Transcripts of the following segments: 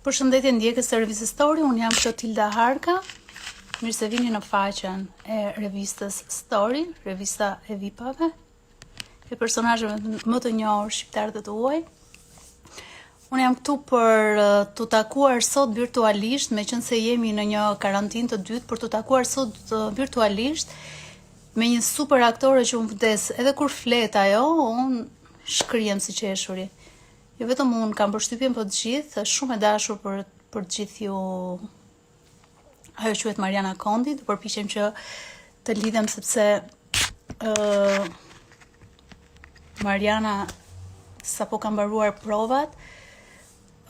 Përshëndetje ndjekës të revistës Story, unë jam Klotilda Harka. Mirë se vini në faqen e revistës Story, revista e vipave, e personazheve më të njohur shqiptar të tuaj. Unë jam këtu për të takuar sot virtualisht, meqense jemi në një karantinë të dytë, për të takuar sot virtualisht me një super aktore që unë vdes edhe kur flet ajo, unë shkrijem si qeshuri. Jo vetëm unë kam përshtypjen për të gjithë, është shumë e dashur për të gjithë ju. Ajo quhet Mariana Kondi, do përpiqem që të lidhem sepse Mariana sapo ka mbaruar provat,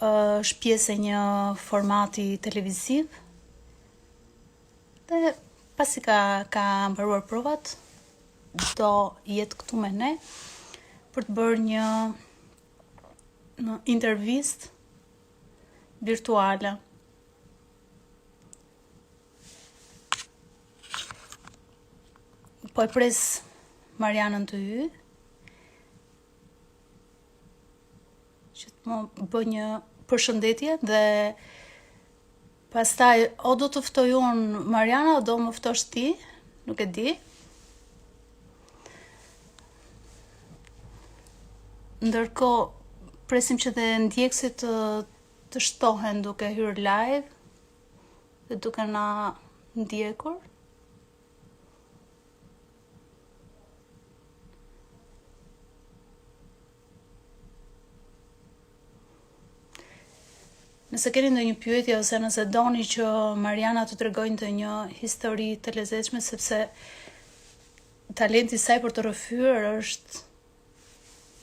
është pjesë e një formati televiziv. Dhe pasi ka mbaruar provat, do jetë këtu me ne për të bërë një intervistë virtuale. Po e pres Marianën të hyj, që të më bë një përshëndetje dhe pastaj o do të ftoj unë Mariana o do më ftosh ti, nuk e di. Ndërkohë presim që dhe ndjekësit të shtohen duke hyrë live dhe duke na ndjekur. Nëse keni ndonjë pyetje ose nëse doni që Mariana të tregojë ndonjë histori të lezetshme, sepse talenti i saj për të rrëfyer është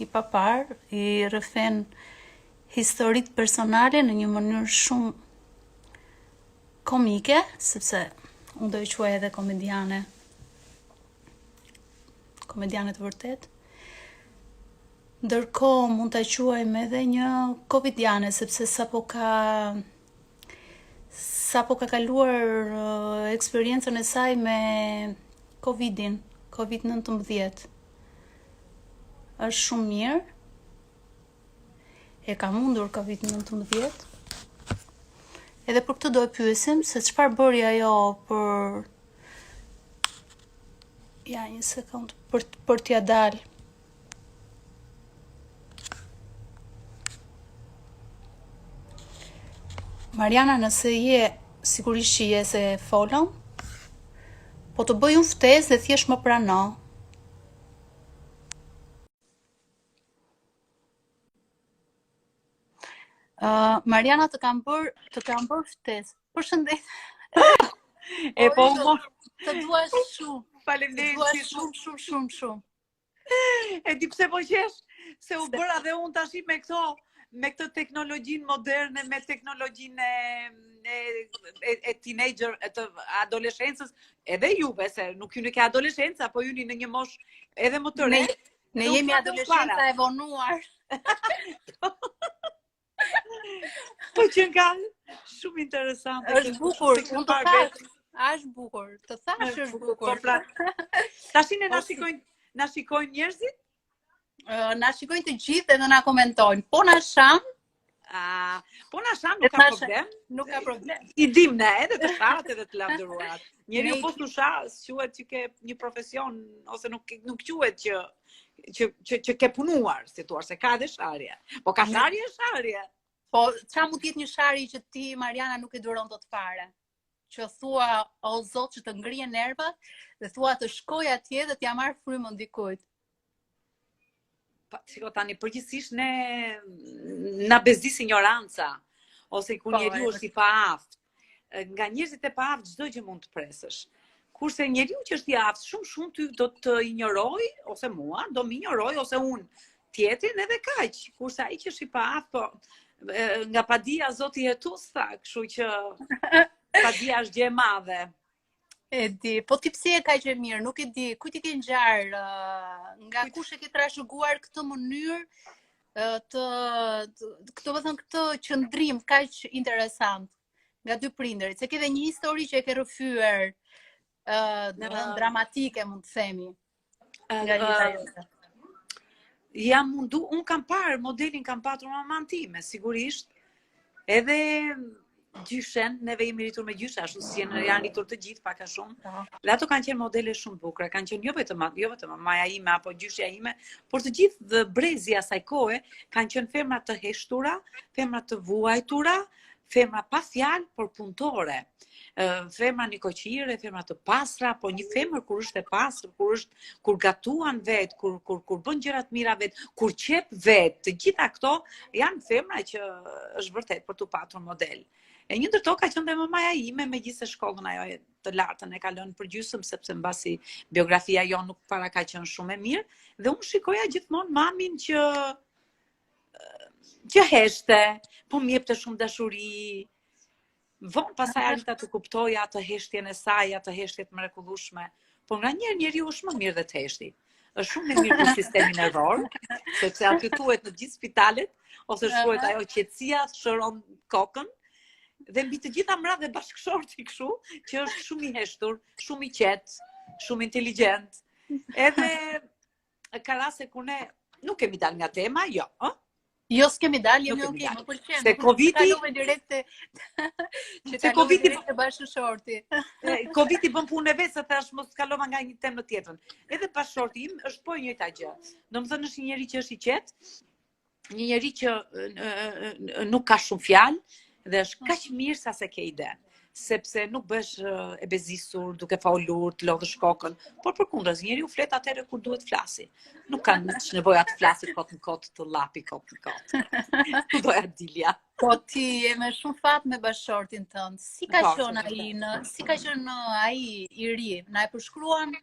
i papar, i rrëfen historitë personale në një mënyrë shumë komike, sepse unë do i quaj edhe komediane të vërtet. Ndërkohë mund ta quajmë edhe një covidiane, sepse sapo ka kaluar eksperiencën e saj me COVID-19. Është shumë mirë, e ka mundur COVID-19, edhe për këtë do e pyesim se çfarë bëri ajo një sekond, për t'ja dalë. Mariana, nëse je, sigurisht që je se folëm, po të bëj unë ftesë dhe thjesht më prano. Mariana, të kam bërë ftesë. Përshëndetje. E po mo. Të dua shumë. Faleminderit Shumë. E di pse po qesh? Se u bëra dhe unë tash me këtë teknologjinë moderne, me teknologjinë e teenager, të adoleshencës, edhe juve, se nuk ju nuk e adoleshenca, po ju në një mosh edhe më të re. Ne jemi adoleshenca e vonuar. Po që nga shumë interesante. Është bukur, unë të thash, është bukur, të thash është bukur. Tashin e na shikojnë njerëzit? Na shikojnë të gjithë edhe na komentojnë. Po na sham? Po na sham, nuk ka problem. Nuk ka problem. I dim ne edhe të sharat edhe të lavdëruarat. Njeriu po të sharat, quhet që ke një profesion, ose nuk quhet që ke punuar, si thua, se ka edhe sharje. Po ka sharje. Po, qa mund t'jetë një shari që ti, Mariana, nuk e duron të fare? Që thua, o zot, që të ngrije nervat, dhe thua të shkoj atje dhe t'ja marrë frymën dikujt. Shiko tani, përgjithsisht na bezdis ignoranca, ose ku njeriu është i paaft. Nga njerëzit e paaft çdo gjë mund të presësh. Kurse njeriu që është i aftë, shumë ty do të ignoroj, ose mua, do më ignoroj, ose unë tjetrin edhe kaq. Kurse ai që është i paaft, po nga padia Zoti jetus tha, kështu që padia është gjë e madhe. E di, po ti pse e ka që mirë, nuk e di, ku ti ke ngjarë, nga kush e ke trashëguar këtë mënyrë këtë qëndrim kaq interesant nga dy prindërit, se ke dhe një histori që e ke rrëfyer dramatike, mund të themi, nga jeta jote. Jam mundu, unë kam parë, modelin kam patur maman time, sigurisht, Edhe gjyshen, neve jemi rritur me gjyshe, ashtu si janë rritur të gjithë pak a shumë. Dhe ato kanë qenë modele shumë bukura, kanë qenë jo vetëm maja ime apo gjyshja ime, por të gjithë dhe brezi asaj kohe kanë qenë femra të heshtura, femra të vuajtura, femra pa fjalë, por punëtore. Femra një koqire, femra të pasra, po një femër kur është e pasër, kur gatuan vetë, kur bën gjërat mira vetë, kur qep vetë, të gjitha këto janë femra që është vërtet për të patur model. E një ndër to ka qenë dhe mamaja ime, megjithëse shkollën ajo të lartën e ka lënë për gjysmë, sepse mbasi biografia jo nuk para ka qenë shumë e mirë, dhe unë shikoja gjithmonë mamin që heshte, po më jepte shumë dashuri. Vonë pasaj arrita të kuptoja të heshtjen e saj, të heshtjet mrekullueshme, por nga njerë njeriu është më mirë dhe të heshti. Është shumë më mirë për sistemin nervor, sepse aty thuhet në gjithë spitalet, ose shkruhet ajo qetësia shëron kokën, dhe mbi të gjitha mra dhe bashkëshorti kështu, që është shumë i heshtur, shumë i qetë, shumë inteligjent. Edhe ka raste kur ne nuk kemi dalë nga tema, jo, ë? Jo, s'kemi dalë, jemi okej, më pëlqen. Se Covidi direkt të bashkëshorti. Covidi bën punë e vetë, se thash mos kalova nga një temë në tjetrën. Edhe bashkëshorti im është po e njëjta gjë. Domethënë është një njeri që është i qetë, një njeri që nuk ka shumë fjalë dhe është kaq mirë sa se ke ide. Sepse nuk bësh e bezisur, duke folur, të lodhësh kokën, por përkundër, njeriu flet atëherë kur duhet flasi. Nuk kanë nevojë të flasi kot në kot, të lapi kot në kot. Tu doja dilja. Po ti je me shumë fat me bashkëshortin tënd. Si ka qenë ai i ri? Na e përshkruan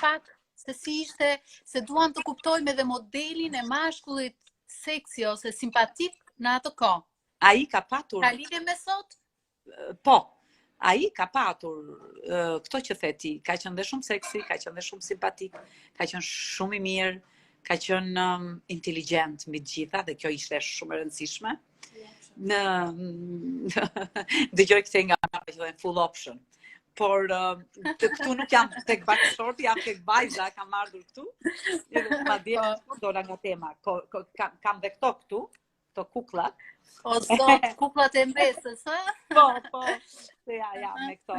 fakt se si ishte, se duam të kuptojmë edhe modelin e mashkullit seksi ose simpatik në atë kohë. Ai ka patur. Ka lidhje me sot? Po. Ai ka patur këto që the ti, ka qenë dhe shumë seksi, ka qenë dhe shumë simpatik, ka qenë shumë i mirë, ka qenë inteligjent mbi të gjitha, dhe kjo ishte shumë e rëndësishme. Dëgjoj këtë nga full option. Por këtu nuk jam tek bashkëshorti, jam tek vajza, kam ardhur këtu. Madje dola nga tema. Kam dhe këtu, këto kuklla. O sot, kuklat e mbesës, ha? Po, ja, me këto.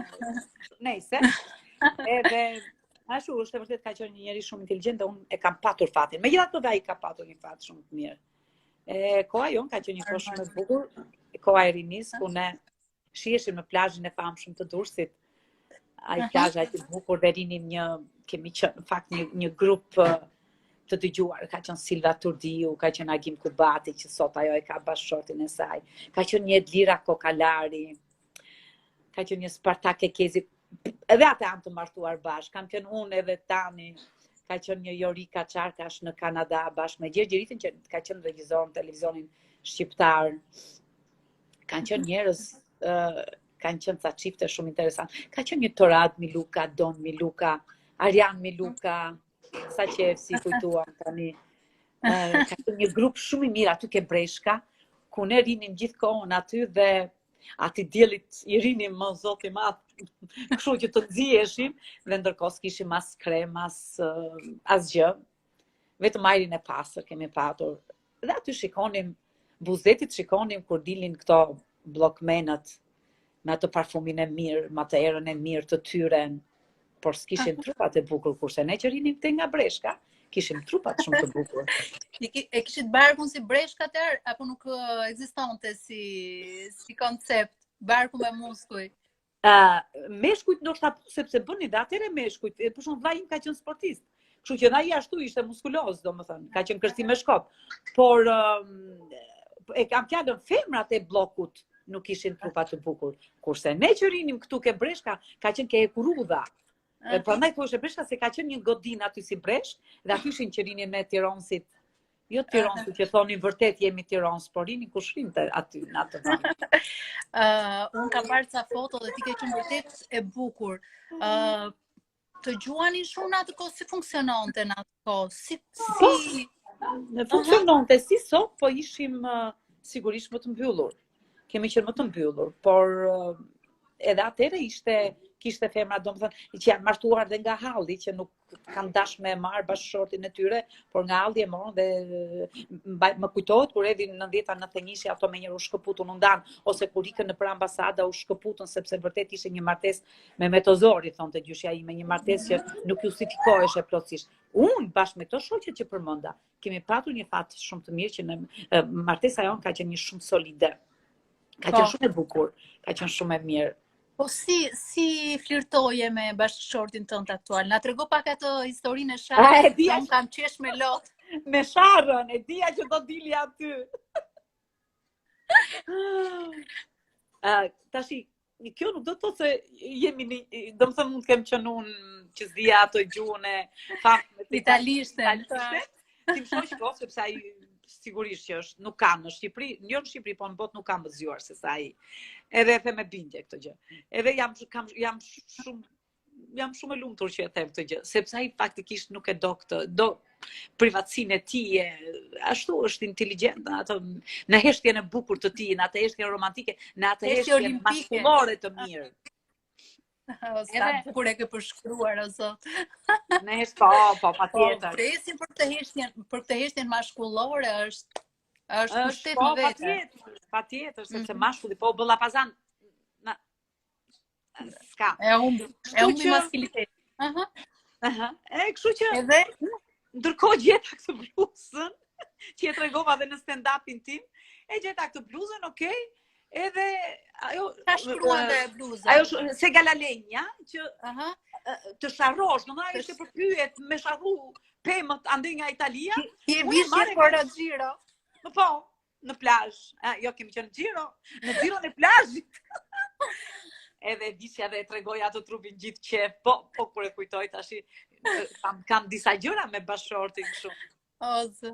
Nejse. Edhe, ashtu është e vërtet ka qenë një njeri shumë inteligjent dhe unë e kam patur fatin. Megjithatë ai ka patur një fat shumë të mirë. Koha jon ka qenë një kohë shumë e bukur, koha e rinis, ku ne shiheshim në plazhin e famshëm të Durrësit. Ai plazh ai i bukur, dhe rinim kemi qenë në fakt një grup të dëgjuar, ka qenë Silva Turdiu, ka qenë Agim Kubati, që sot ajo e ka bashkëshortin e saj, ka qenë një Edlira Kokalari, ka qenë një Spartak Ekezi, edhe ata janë të martuar bashkë, kam qenë unë edhe Tani, ka qenë një Jorika Çarkash në Kanada bashkë me Gjergj Ritën, që ka qenë regjizor në televizionin shqiptar, kanë qenë njerëz, kanë qenë ca çifte shumë interesant, ka qenë një Torad Miluka, Don Miluka, Arjan Miluka, sa që e si kujtuam tani. Ka qenë një grup shumë i mirë aty ke Breshka, ku ne rinim gjithë kohën aty dhe ati diellit i rinim më zoti madh, kështu që të nxiheshim dhe ndërkohë s'kishim as krem, asgjë. Vetëm ajrin e pastër kemi patur. Dhe aty shikonim Buzetit, shikonim kur dilin këto bllokmenët me atë parfumin e mirë, me atë erën e mirë të tyre. Por s'kishin trupat e bukur, kurse ne që rinim te nga Breshka, kishim trupat shumë të bukur. E kishit barkun si Breshka atëherë, apo nuk ekzistonte si koncept, barku me muskuj? Meshkujt ndoshta po, sepse bënin dhe atëherë meshkujt, për shembull vllai im ka qenë sportist, kështu që ai ashtu ishte muskuloz, domethënë, ka qenë kërcim me shkop. Por e kam fjalën, femrat e bllokut nuk kishin trupa të bukur, kurse ne që rinim këtu ke Breshka, ka qenë ke Ekurudha. Prandaj thoshe Breshka se ka qenë një godin aty si Breshk, dhe aty ishin që rinin me Tiranësit. Jo Tiranësit që thonin vërtet jemi Tiranës, por rinin kush rinte aty në atë vend. Unë kam parë ca foto dhe ti ke qenë vërtet e bukur. Të gjuani shumë në atë kohë, si funksiononte në atë kohë? Funksiononte si sot, po ishim sigurisht më të mbyllur. Kemi qenë më të mbyllur, por edhe atëherë ishte kishte femra domethënë që janë martuar dhe nga halli, që nuk kanë dash me marr bashkëshortin e tyre, por nga halli e morën dhe më kujtohet kur erdhi në 90-91 ato me njëherë u shkëputën u ndan, ose kur ikën nëpër ambasada u shkëputën sepse vërtet ishte një martesë me metozori, thonte gjyshja ime, një martesë që nuk justifikoheshe plotësisht. Unë bashkë me këto shoqet që përmenda, kemi patur një fat shumë të mirë që në martesa jonë ka qenë një shumë solide. Ka qenë shumë e bukur, ka qenë shumë e mirë. Po si flirtoje me bashkëshortin tënd aktual? Na trego pak atë historinë e Sharrës. Unë kam qesh me lot. Me Sharrën, e dija që do dili aty. Tashi, kjo nuk do të thotë se jemi do të thënë mund të kem qenë unë që s'dija ato gjuhën e italishten. Tim shoq po, sepse ai sigurisht që është, nuk kam në Shqipëri, jo në Shqipëri, po në botë nuk kam më zgjuar se sa ai. Edhe e them me bindje këtë gjë. Edhe jam shumë e lumtur që e them këtë gjë, sepse ai faktikisht nuk e do privatësinë e tij, ashtu është inteligjent, ato në heshtjen e bukur të tij, në atë heshtjen romantike, në atë heshtjen maskullore të mirë. Sa bukur e ke përshkruar o zot. Në heshtje po patjetër. Presim për këtë heshtjen maskullore është pushtet në vetë. Patjetër, sepse mashkulli po bëllapazan s'ka. E humbi maskilitetin. Kështu që edhe ndërkohë gjeta këtë bluzën, që e tregova dhe në stand-upin tim, e gjeta këtë bluzën, okay? Edhe ajo ka shkruar dhe bluza. Ajo se galalenja që të sharrosh, domethënë ajo ishte përpyet me sharru pemët ande nga Italia. Je vishje për xhiro. Po, në plazh. Jo kemi qenë në xhiron e plazhit. Edhe vishja dhe e tregoj ato trupin gjithë qef. Po kur e kujtoj tash kam disa gjëra me bashkëshortin kështu. Ose.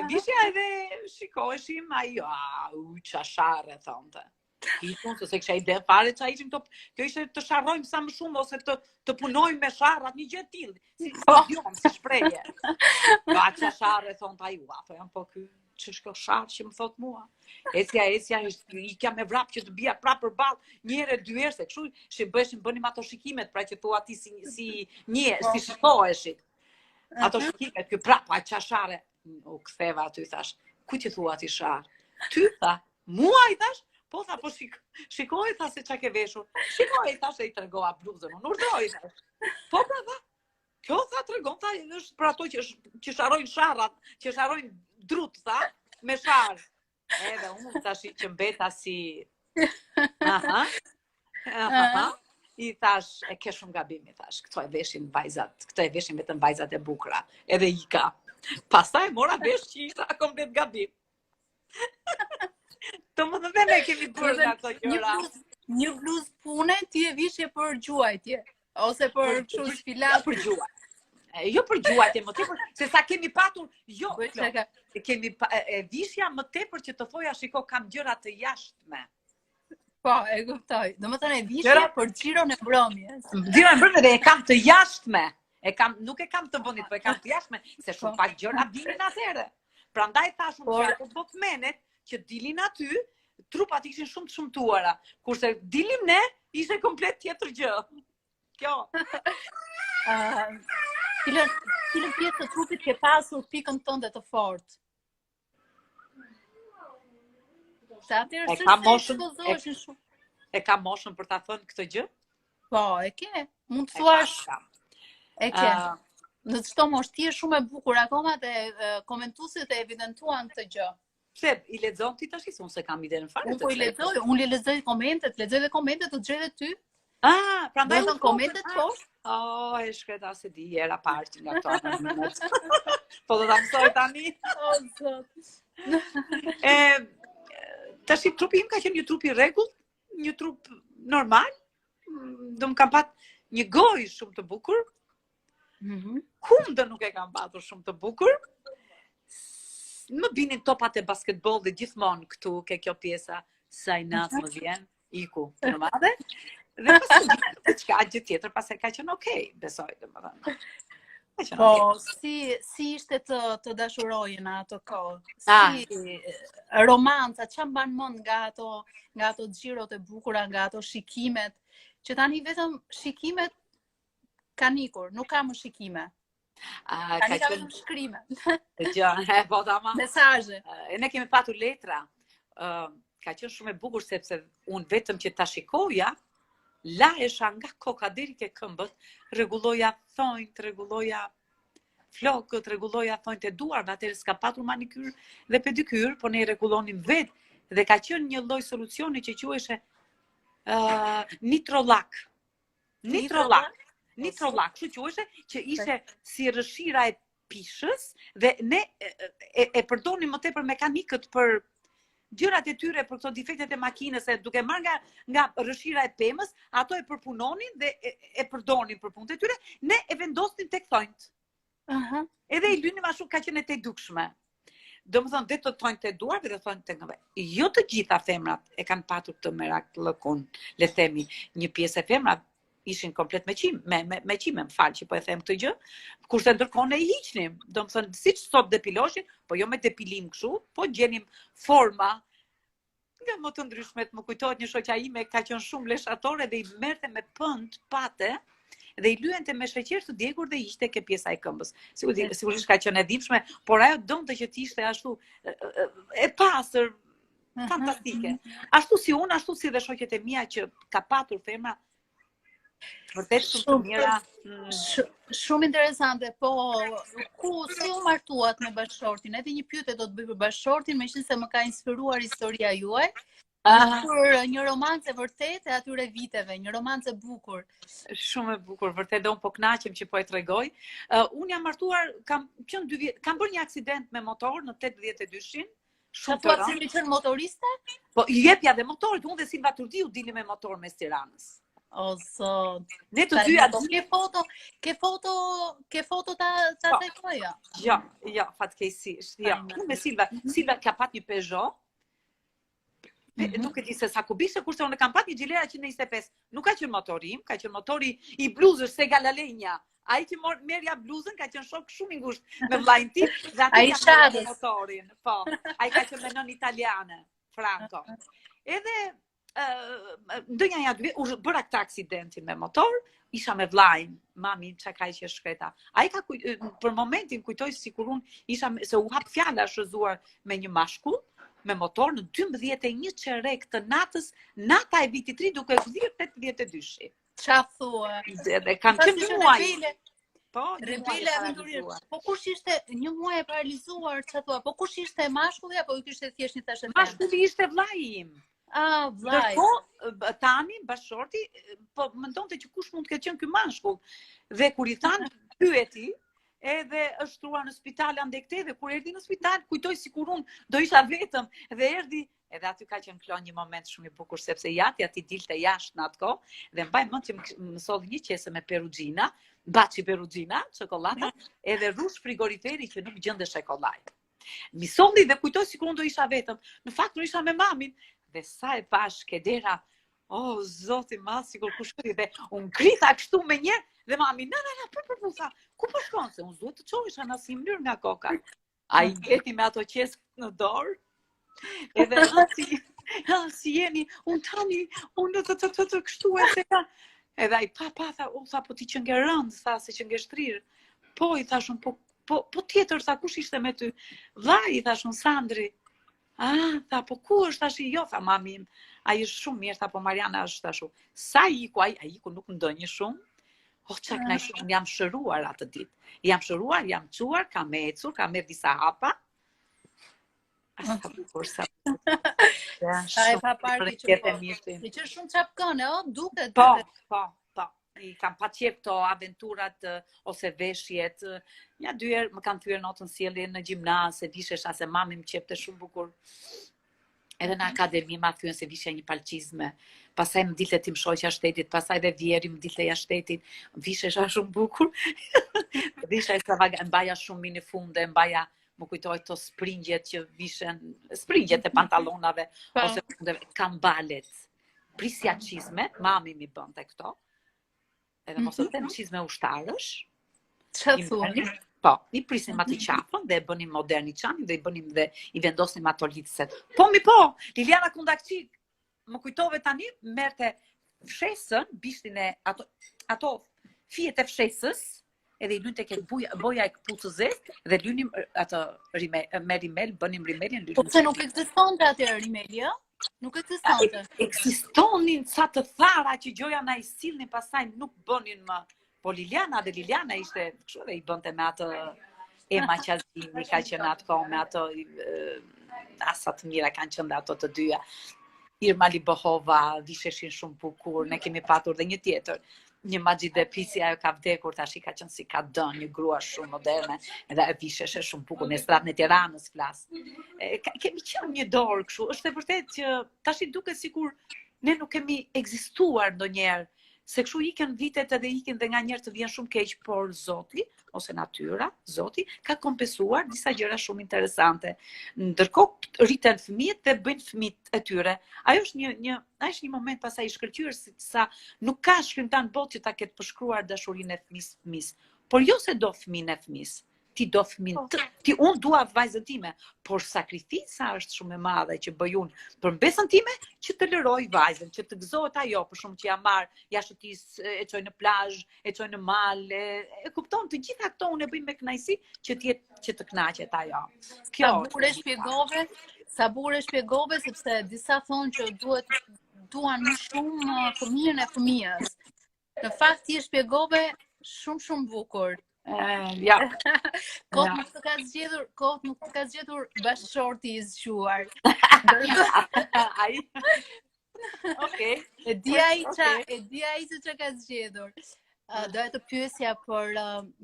Vishja edhe shikoheshim ajo, qa sharre, thonte. Ikon, se kisha ide fare qa ishim kjo ishte të sharrojmë sa më shumë, ose të punojmë me sharrat, një gjë tillë, si shprehje. Qa sharre, thonte ajo, thojam, po që shko sharë që më thot mua. Esja, i kja me vrap që të bia prapë përballë, një herë, dy herë, se kështu që bënim ato shikimet, pra që thua ti si shikoheshit. Ato shikimet, kjo prapa, qa share, u ktheva aty, thash, ku ti thua ti sharë? Ty, tha, mua i thash, po tha, po shikoj, tha, se qa ke veshur. Shikoj, thash, e i tregova bluzën, unë urdoj, thash. Po, pra, tha, kjo, tha, tregon, tha, është për ato që sharojnë sharrat, që sharojnë drut, tha, me sharë. Edhe unë, thash, që mbeta si, i thash, e ke shumë gabimi, thash, këto e veshin vetëm vajzat e bukura, edhe i ka. Pastaj mora vesh që ishta komplet gabim. Të më dhe ne kemi bërë nga këto gjëra. Një bluzë pune, ti e vishje për gjuajtje, ose për kështu sfilat. Për gjuajtje. Jo për gjuajtje, më tepër, se sa kemi patur, jo, kemi vishja më tepër që të thoja, shiko, kam gjëra të jashtme. Po, e kuptoj. Domethënë e vishje për xhiron e mbrëmjes. Xhiron e mbrëmjes dhe e kam të jashtme. Nuk e kam të vonit, po e kam të jashtme, se shumë pak gjëra dilin atëherë. Prandaj thashun që ato do të menet që dilin aty, trupat ishin shumë të shumtuara. Kurse dilim ne, ishte komplet tjetër gjë. Kjo. Cilën pjesë të trupit ke pasur pikën tënde të fortë? E ka moshën për ta thënë këtë gjë? Po, e ke. Mund të thuash. E ke. Në çdo moshë ti je shumë e bukur akoma dhe komentuesit e evidentuan këtë gjë. Pse i lexon ti tash, unë se kam idenë fare. Unë lexoj komentet, të gjetë ty. Prandaj do të komentet poshtë. E shkreta se di era parë nga këto anonimet. Po do ta mësoj tani. O zot. Tash trupi im ka qenë një trup i rregullt, një trup normal. Do më kam pat një gojë shumë të bukur. Kundë nuk e kam patur shumë të bukur. Më binin topat e basketbollit gjithmonë këtu, ke kjo pjesa, sa i natë më vjen, iku, në madhe. Dhe pas ka gjë tjetër, pas e ka qenë okej, besoj, dhe më dhënë. Po, si ishte të dashuroje në ato kohë? Si romanca, që mban mend nga ato xhirot e bukura, nga ato shikimet, që tani vetëm shikimet kanë ikur, nuk ka më shikime. Tani ka vetëm shkrime. Po dama. Mesazhe. Ne kemi patur letra. Ka qenë shumë e bukur sepse unë vetëm që ta shikoja, laesha nga koka deri ke këmbët, rregulloja thonjt, rregulloja flokët, rregulloja thonjt e duarve, atëherë s'ka patur manikyr dhe pedikyr, po ne rregullonim vetë dhe ka qenë një lloj solucioni që quheshe nitrolak. Nitrolak, kështu quheshe, që ishte si rrëshira e pishës dhe ne e përdonim më tepër mekanikët për gjërat e tyre për këto defektet e makinës, duke marrë nga rrëshira e pemës, ato e përpunonin dhe e përdonin për punët e tyre, ne e vendosnim tek thonjt. Edhe i lynim ashtu, ka qenë e dukshme. Domethënë dhe të thonjt e duarve dhe thonjt e ngëve. Jo të gjitha femrat e kanë patur të miraklëkun, le themi, një pjesë e femrat ishin komplet me qime, më falë që po e them këtë gjë, kurse ndërkohë ne i hiqnim. Domethënë, siç sot depiloshin, po jo me depilim kështu, po gjenim forma nga më të ndryshmet. Më kujtohet një shoqja ime ka qenë shumë leshatore dhe i merrte me pënd pate dhe i lyente me sheqer të djegur dhe ishte ke pjesa e këmbës. Sigurisht ka qenë e dhimbshme, por ajo donte që të ishte ashtu e pastër, fantastike. Ashtu si unë, ashtu si dhe shoqet e mia që ka patur femra vërtet shumë të mira. Shumë interesante, po si u martuat me bashkëshortin? Edhe një pyetje do të bëj për bashkëshortin, meqense më ka inspiruar historia juaj. Për një romancë vërtet e atyre viteve, një romancë bukur. Shumë e bukur, vërtet dhe unë po kënaqem që po e tregoj. Unë jam martuar, kam qenë 2 vjet, kam bërë një aksident me motor në 82-shin. Shumë të rëndë. Si qenë motoriste? Po, jepja dhe motorit, unë dhe Silva Turdiu dilim me motor mes Tiranës. O zot. Ne të dyja ke foto ta tregoja. Jo, fatkeqësisht. Jo. Unë me Silva ka pat një Peugeot. Nuk e di se sa kubishe, kurse unë kam pat një Gilera 125. Nuk ka qenë motori im, ka qenë motori i bluzës se Galalenia. Ai që merja bluzën ka qenë shok shumë i ngushtë me vllajin tim dhe aty ka qenë motorin. Po, ai ka qenë me nën italiane, Franco. Edhe ndonjë ja bëra këtë aksidentin me motor, isha me vllajin, mami çka ka që shkreta. Ai ka për momentin kujtoj sikur unë isha se u hap fjala shëzuar me një mashkull me motor në 12:01 çerek të natës, nata e vitit 3 duke vjedhur 82-shi. Çfarë thua? Dhe kam qenë muaj. Po, rebele aventurierë. Po kush ishte një muaj e paralizuar, çfarë thua? Po kush ishte mashkulli apo kishte thjesht një tashë? Mashkulli ishte vllai im. Vllai. Ndërkohë tani bashorti po mendonte që kush mund të ketë qenë ky mashkull. Dhe kur i than pyeti, edhe është shtuar në spital ande këtej dhe kur erdhi në spital kujtoj sikur unë do isha vetëm dhe erdhi edhe aty ka qenë klon një moment shumë i bukur sepse jati aty dilte jashtë në atë kohë dhe mbaj mend që më solli një qese me perugina, baçi perugina, çokoladë, edhe rrush frigoriferi që nuk gjende shekollaj. Mi solli dhe kujtoj sikur unë do isha vetëm. Në fakt unë isha me mamin dhe sa e pash Kedera, o zoti madh sikur kush dhe unë grita kështu me një dhe mami, na, për tha, ku po shkon se unë duhet të çohesha në asnjë mënyrë nga koka. Ai gjeti me ato qesë në dorë. Edhe si jeni, unë tani, unë të kështu e se ka. Edhe ai pa tha, po ti që nge rënd, tha se që nge shtrirë. Po i thashun, po tjetër tha kush ishte me ty? Vllai i thashun Sandri. Tha po ku është tash? Jo, tha mami im. Ai është shumë mirë, tha po Mariana është tashu. Sa iku, ai iku nuk ndonjë shumë. Çak na shumë jam shëruar atë ditë. Jam shëruar, jam çuar, kam ecur, kam marrë disa hapa. Asta bukur sa. Ai pa parë që shumë çapkone, duket. Po. I kam pa qef këto aventurat ose veshjet. Ja 2 herë më kanë thyer notën sjellje në gjimnaz, se vishesha se mami më qepte shumë bukur. Edhe në akademi ma thyen se vishja një palqizme, pasaj më dilte tim shoqja shtetit, pasaj dhe vjeri më dilte ja shtetit, vishesha shumë bukur, visha mbaja shumë mini funde, mbaja më kujtoj të springjet që vishen, springjet e pantalonave, ose kambalet, prisja qizme, mami mi bënte këto, edhe mos të them qizme ushtarësh, po, i prisnim atë qafën dhe e bënim moderni qanin dhe i bënim dhe i vendosnim ato litëset. Po, Liliana Kundakçi, më kujtove tani, merte fshesën, bishtin e ato fijet e fshesës, edhe I lyn tek boja e këpucës zezë, dhe lynim atë me rimel, bënim rimelin. Po pse nuk ekzistonte atëherë rimeli, ë? Nuk ekzistonte. Ekzistonin ca të thara që gjoja na I sillnin, pastaj nuk bënin më. Po Liliana ishte kështu dhe I bënte me atë Ema Qazimi, ka qenë atë kohë me ato asa të mira kanë qenë ato të dyja. Irma Libohova, visheshin shumë bukur, ne kemi patur dhe një tjetër. Një Majide Pisi, ajo ka vdekur, tash I ka qenë si ka dënë, një grua shumë moderne, edhe ajo visheshe shumë bukur, në stratën e Tiranës flas. Kemi qenë një dorë kështu, është e vërtet që tash I duket sikur ne nuk kemi ekzistuar ndonjëherë, se kështu iken vitet edhe ikin dhe nga njerë të vjen shumë keq, por Zoti, ose natyra, Zoti, ka kompensuar disa gjëra shumë interesante. Ndërkohë rriten fëmijët dhe bëjnë fëmijët e tyre. Ajo është një moment pasaj I shkëlqyer sa nuk ka shkrimtar në botë që ta ketë përshkruar dashurinë e fëmisë. Por jo se do fëmijën e fëmisë. Ti do fëmin unë dua vajzën time, por sakrifisa është shumë e madhe që bëj unë për mbesën time, që të lëroj vajzën, që të gëzohet ajo, për shumë që ja marr, ja shëtis, e çoj në plazh, e çoj në mal, e kupton, të gjitha këto unë e bëj me kënaqësi që të kënaqet ajo. Kjo sa bukur e shpjegove, sepse disa thonë që duan më shumë fëmijën e fëmijës. Në fakt ti e shpjegove shumë bukur. Ja. Kot nuk të ka zgjedhur bashkëshorti I zgjuar. Ai. Okej. E di ai se çka ka zgjedhur. Doja të pyesja për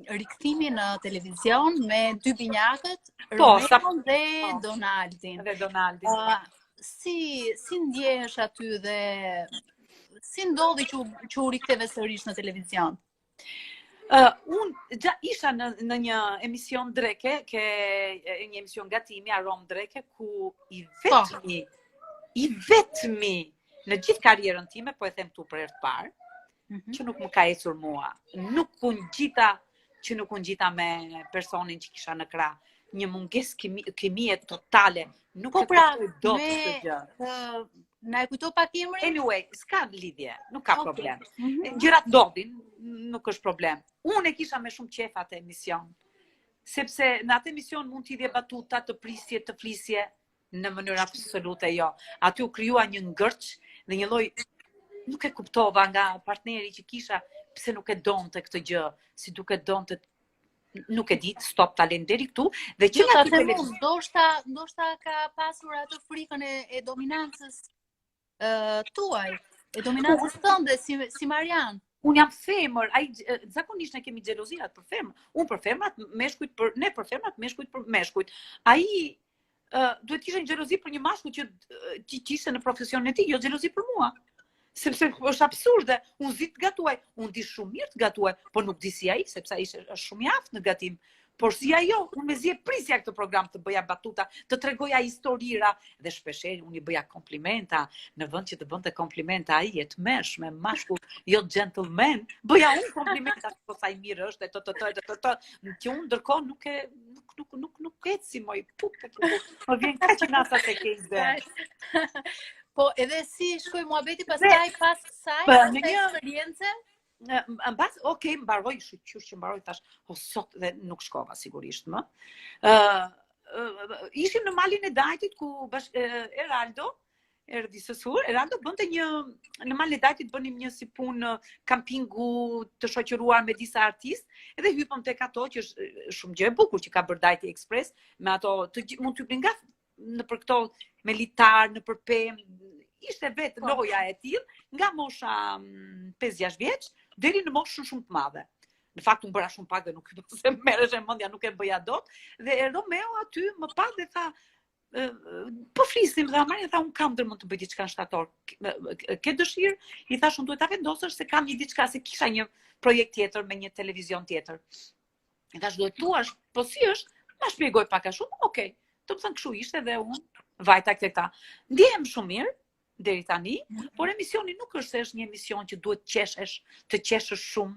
rikthimin në televizion me dy binjakët, Romeon dhe Donaldin. Si ndjehesh aty dhe si ndodhi që u riktheve sërish në televizion? Unë isha në një emision dreke, një emision gatimi, Arom Dreke, ku I vetmi në gjithë karrierën time, po e them tu për herë të parë, që nuk më ka ecur mua. Nuk unë gjita me personin që kisha në krah. Një munges kimie totale. Nuk e kuptoj dot këtë gjë. Na e kujto pak emrin? Anyway, s'ka lidhje, nuk ka problem. Gjërat ndodhin, nuk është problem. Unë e kisha me shumë qef atë emision. Sepse në atë emision mund t'i dhe batuta të prisje, të flisje, në mënyrë absolute jo. Aty u krijua një ngërç dhe një lloj nuk e kuptova nga partneri që kisha pse nuk e donte këtë gjë, si duke donte nuk e di, stop talent deri këtu dhe që nga ndoshta ka pasur atë frikën e dominancës tuaj, e dominancës tënde si Marian. Unë jam femër, zakonisht ne kemi xhelozirat për femër. Unë për femrat, meshkujt ne për femrat, meshkujt për meshkujt. Ai duhet ishte një xhelozi për një mashkull që ishte në profesionin e tij, jo xhelozi për mua. Sepse është absurde, unë zi të gatuaj, unë di shumë mirë të gatuaj, por nuk di si ai, sepse ai është shumë I aftë në gatim. Por si ajo, unë me zi e prisja këtë program të bëja batuta, të tregoja historira, dhe shpesher unë I bëja komplimenta, në vend që të bënte komplimenta ai e të mesh me mashkull, jo gentleman, bëja unë komplimenta po sa I mirë është, që unë ndërkohë nuk eci moj, më vjen kaq nasa se ke ide. Po edhe si shkoi muhabeti pastaj pas kësaj eksperiencë? Mbaroj, shqyr që mbaroj tash, sot dhe nuk shkova sigurisht më. Ishim në malin e Dajtit ku Eraldo bënte në malin e Dajtit bënim një si punë kampingu të shoqëruar me disa artistë, edhe hypëm tek ato që është shumë gjë e bukur që ka bërë Dajti Express, me ato mund t'ju nga në për këto me litar, në për pemë, ishte vetë loja e tillë, nga mosha 5-6 vjeç deri në moshën shumë të madhe. Në fakt unë bëra shumë pak dhe nuk se merresh mendja, nuk e bëja dot. Dhe Romeo aty më pa dhe tha, po flisim dhe Amarin tha unë kam dërmend të bëj diçka në shtator. Ke dëshirë? I thash unë duhet ta vendosësh se kam një diçka, se kisha një projekt tjetër me një televizion tjetër. I thash duhet tuash, po si është? Ma shpjegoj pak a shumë. Okej. Të më thënë kështu ishte dhe unë vajta këta. Ndjehem shumë mirë deri tani, por emisioni nuk është se është një emision që duhet të qeshësh shumë,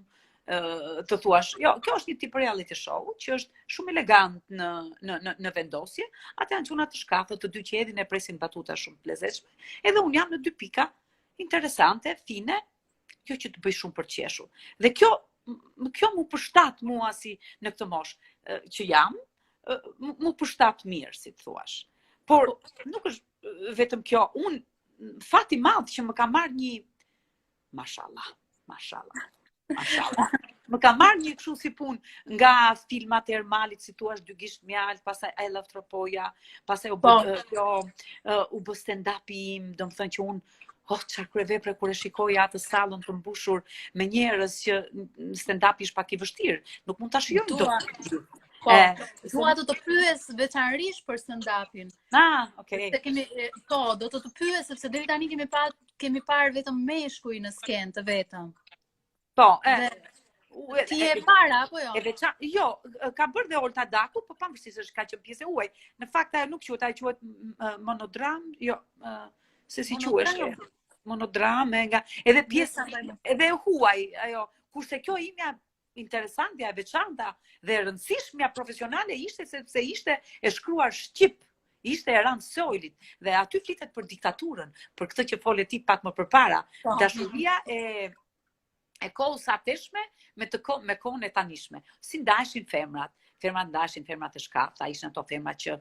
të thuash, jo, kjo është një tip reality show, që është shumë elegant në vendosje, atë janë çuna të shkathët, të dy që edhin e presin batuta shumë të lezetshme, edhe unë jam në 2 pika interesante, fine, kjo që të bëj shumë për qeshur. Dhe kjo mu përshtat mua si në këtë moshë që jam, mu përshtat mirë, si të thuash. Por nuk është vetëm kjo, unë fati madh që më ka marrë një mashallah. Më ka marrë një kështu si punë nga filmat e Ermalit, si thua, Dy gisht mjalt, pastaj I Love Tropoja, pastaj u bë stand-up-i im, domethënë që unë çfarë kryevepre kur e shikoja atë sallën të mbushur me njerëz që stand-up-i është pak i vështirë, nuk mund ta shijojmë dot. Dua të pyes veçanërisht për stand-upin. Okay. Do të pyes sepse deri tani kemi parë vetëm meshkuj në skenë të vetëm. Ti e para apo jo? Jo, ka bërë dhe Olta Daku, po pavarësisht është ka qenë pjesë e huaj. Në fakt ajo nuk quhet, ajo quhet monodram, jo, se si quhesh. Monodram, edhe pjesë edhe e huaj, ajo. Kurse kjo imja interesante, e veçanta dhe e rëndësishmja profesionale ishte sepse ishte e shkruar shqip. Ishte e Rand Sojlit dhe aty flitet për diktaturën, për këtë që fole ti pak më përpara. Dashuria e kohës ateshme me kohën e tanishme. Si ndashin femrat. Femrat ndashin, femrat e shkafta, ishin ato femrat që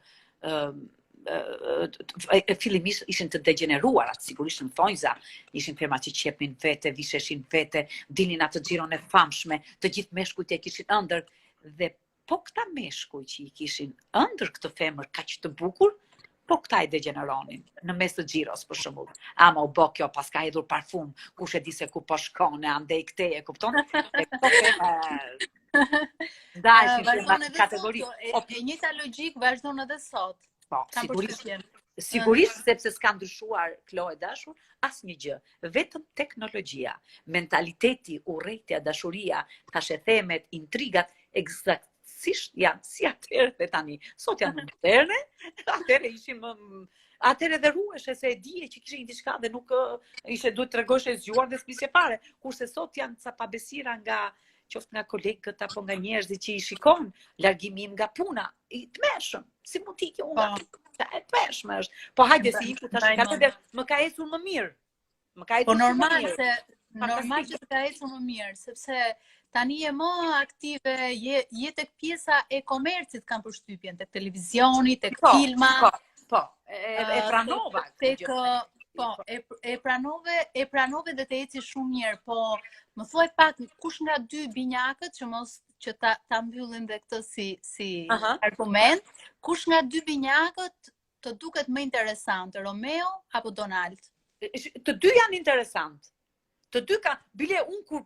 fillimisht ishin të degeneruarat, sigurisht në thonjza, ishin femrat që qepnin vete, visheshin vete, dilnin atë xhiron e famshme, të gjithë meshkujt e kishin ëndër, dhe po këta meshkuj që i kishin ëndër këtë femër kaq të bukur, po këta i degeneronin në mes të xhiros për shembull. Ama u bë kjo, pas ka hedhur parfum, kush e di se ku po shkon, andej këtej, e kupton? Ndajshin në kategori. E njëjta logjik vazhdon edhe sot. Po, sigurisht sepse s'ka ndryshuar, Kloe dashur, asnjë gjë. Vetëm teknologjia, mentaliteti, urrejtja, dashuria, tashethemet, intrigat, eksaktësisht janë si atëherë dhe tani. Sot janë moderne, atëherë ishim atëherë dhe ruheshe se e dije që kishe një diçka dhe nuk ishe duhet të tregosh e zgjuar dhe s'pisje fare. Kurse sot janë ca pabesira qoftë nga kolegët apo nga njerëzit që i shikon, largimi nga puna, i tmeshëm. Si mund t'i kjo nga e tmeshme është. Po hajde si iku tash më ka ecur më mirë. Po normal që të ka ecur më mirë, sepse tani je më aktive, je tek pjesa e komercit, kam përshtypjen, tek televizioni, tek filma. Po, e pranova. E pranove dhe të eci shumë mirë, po më thuaj pak kush nga dy binjakët që ta mbyllin dhe këtë si argument, kush nga dy binjakët të duket më interesant, Romeo apo Donald? Të dy janë interesant. Të dy bile unë kur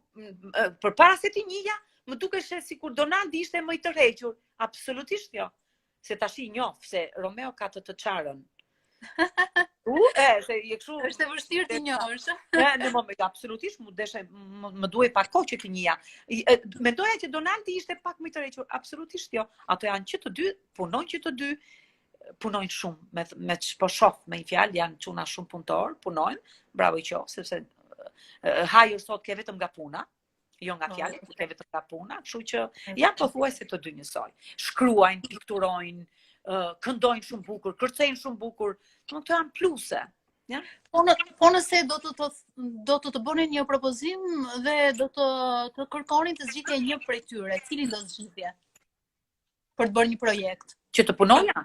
përpara se ti njëja, më dukeshe sikur Donaldi ishte më i tërhequr. Absolutisht jo. Se tash i njoh se Romeo ka të çarën. Është e vështirë të njohësh. Në moment absolutisht më duhej pak kohë që të njëja. Mendoja që Donaldi ishte pak më i tërhequr. Absolutisht jo. Ato janë që të dy, punojnë që të dy, punojnë shumë me po shoh me një fjalë, janë çuna shumë punëtor, punojnë. Bravo i qoftë, sepse hajër sot ke vetëm nga puna, jo nga fjalë, ke vetëm nga puna, kështu që janë pothuajse të dy njësoj. Shkruajnë, pikturojnë, këndojnë shumë bukur, kërcejnë shumë bukur, këto janë pluse. Po nëse do të bënin një propozim dhe do të kërkonin të zgjidhje një prej tyre, cilin do zgjidhje? Për të bërë një projekt. Që të punoja?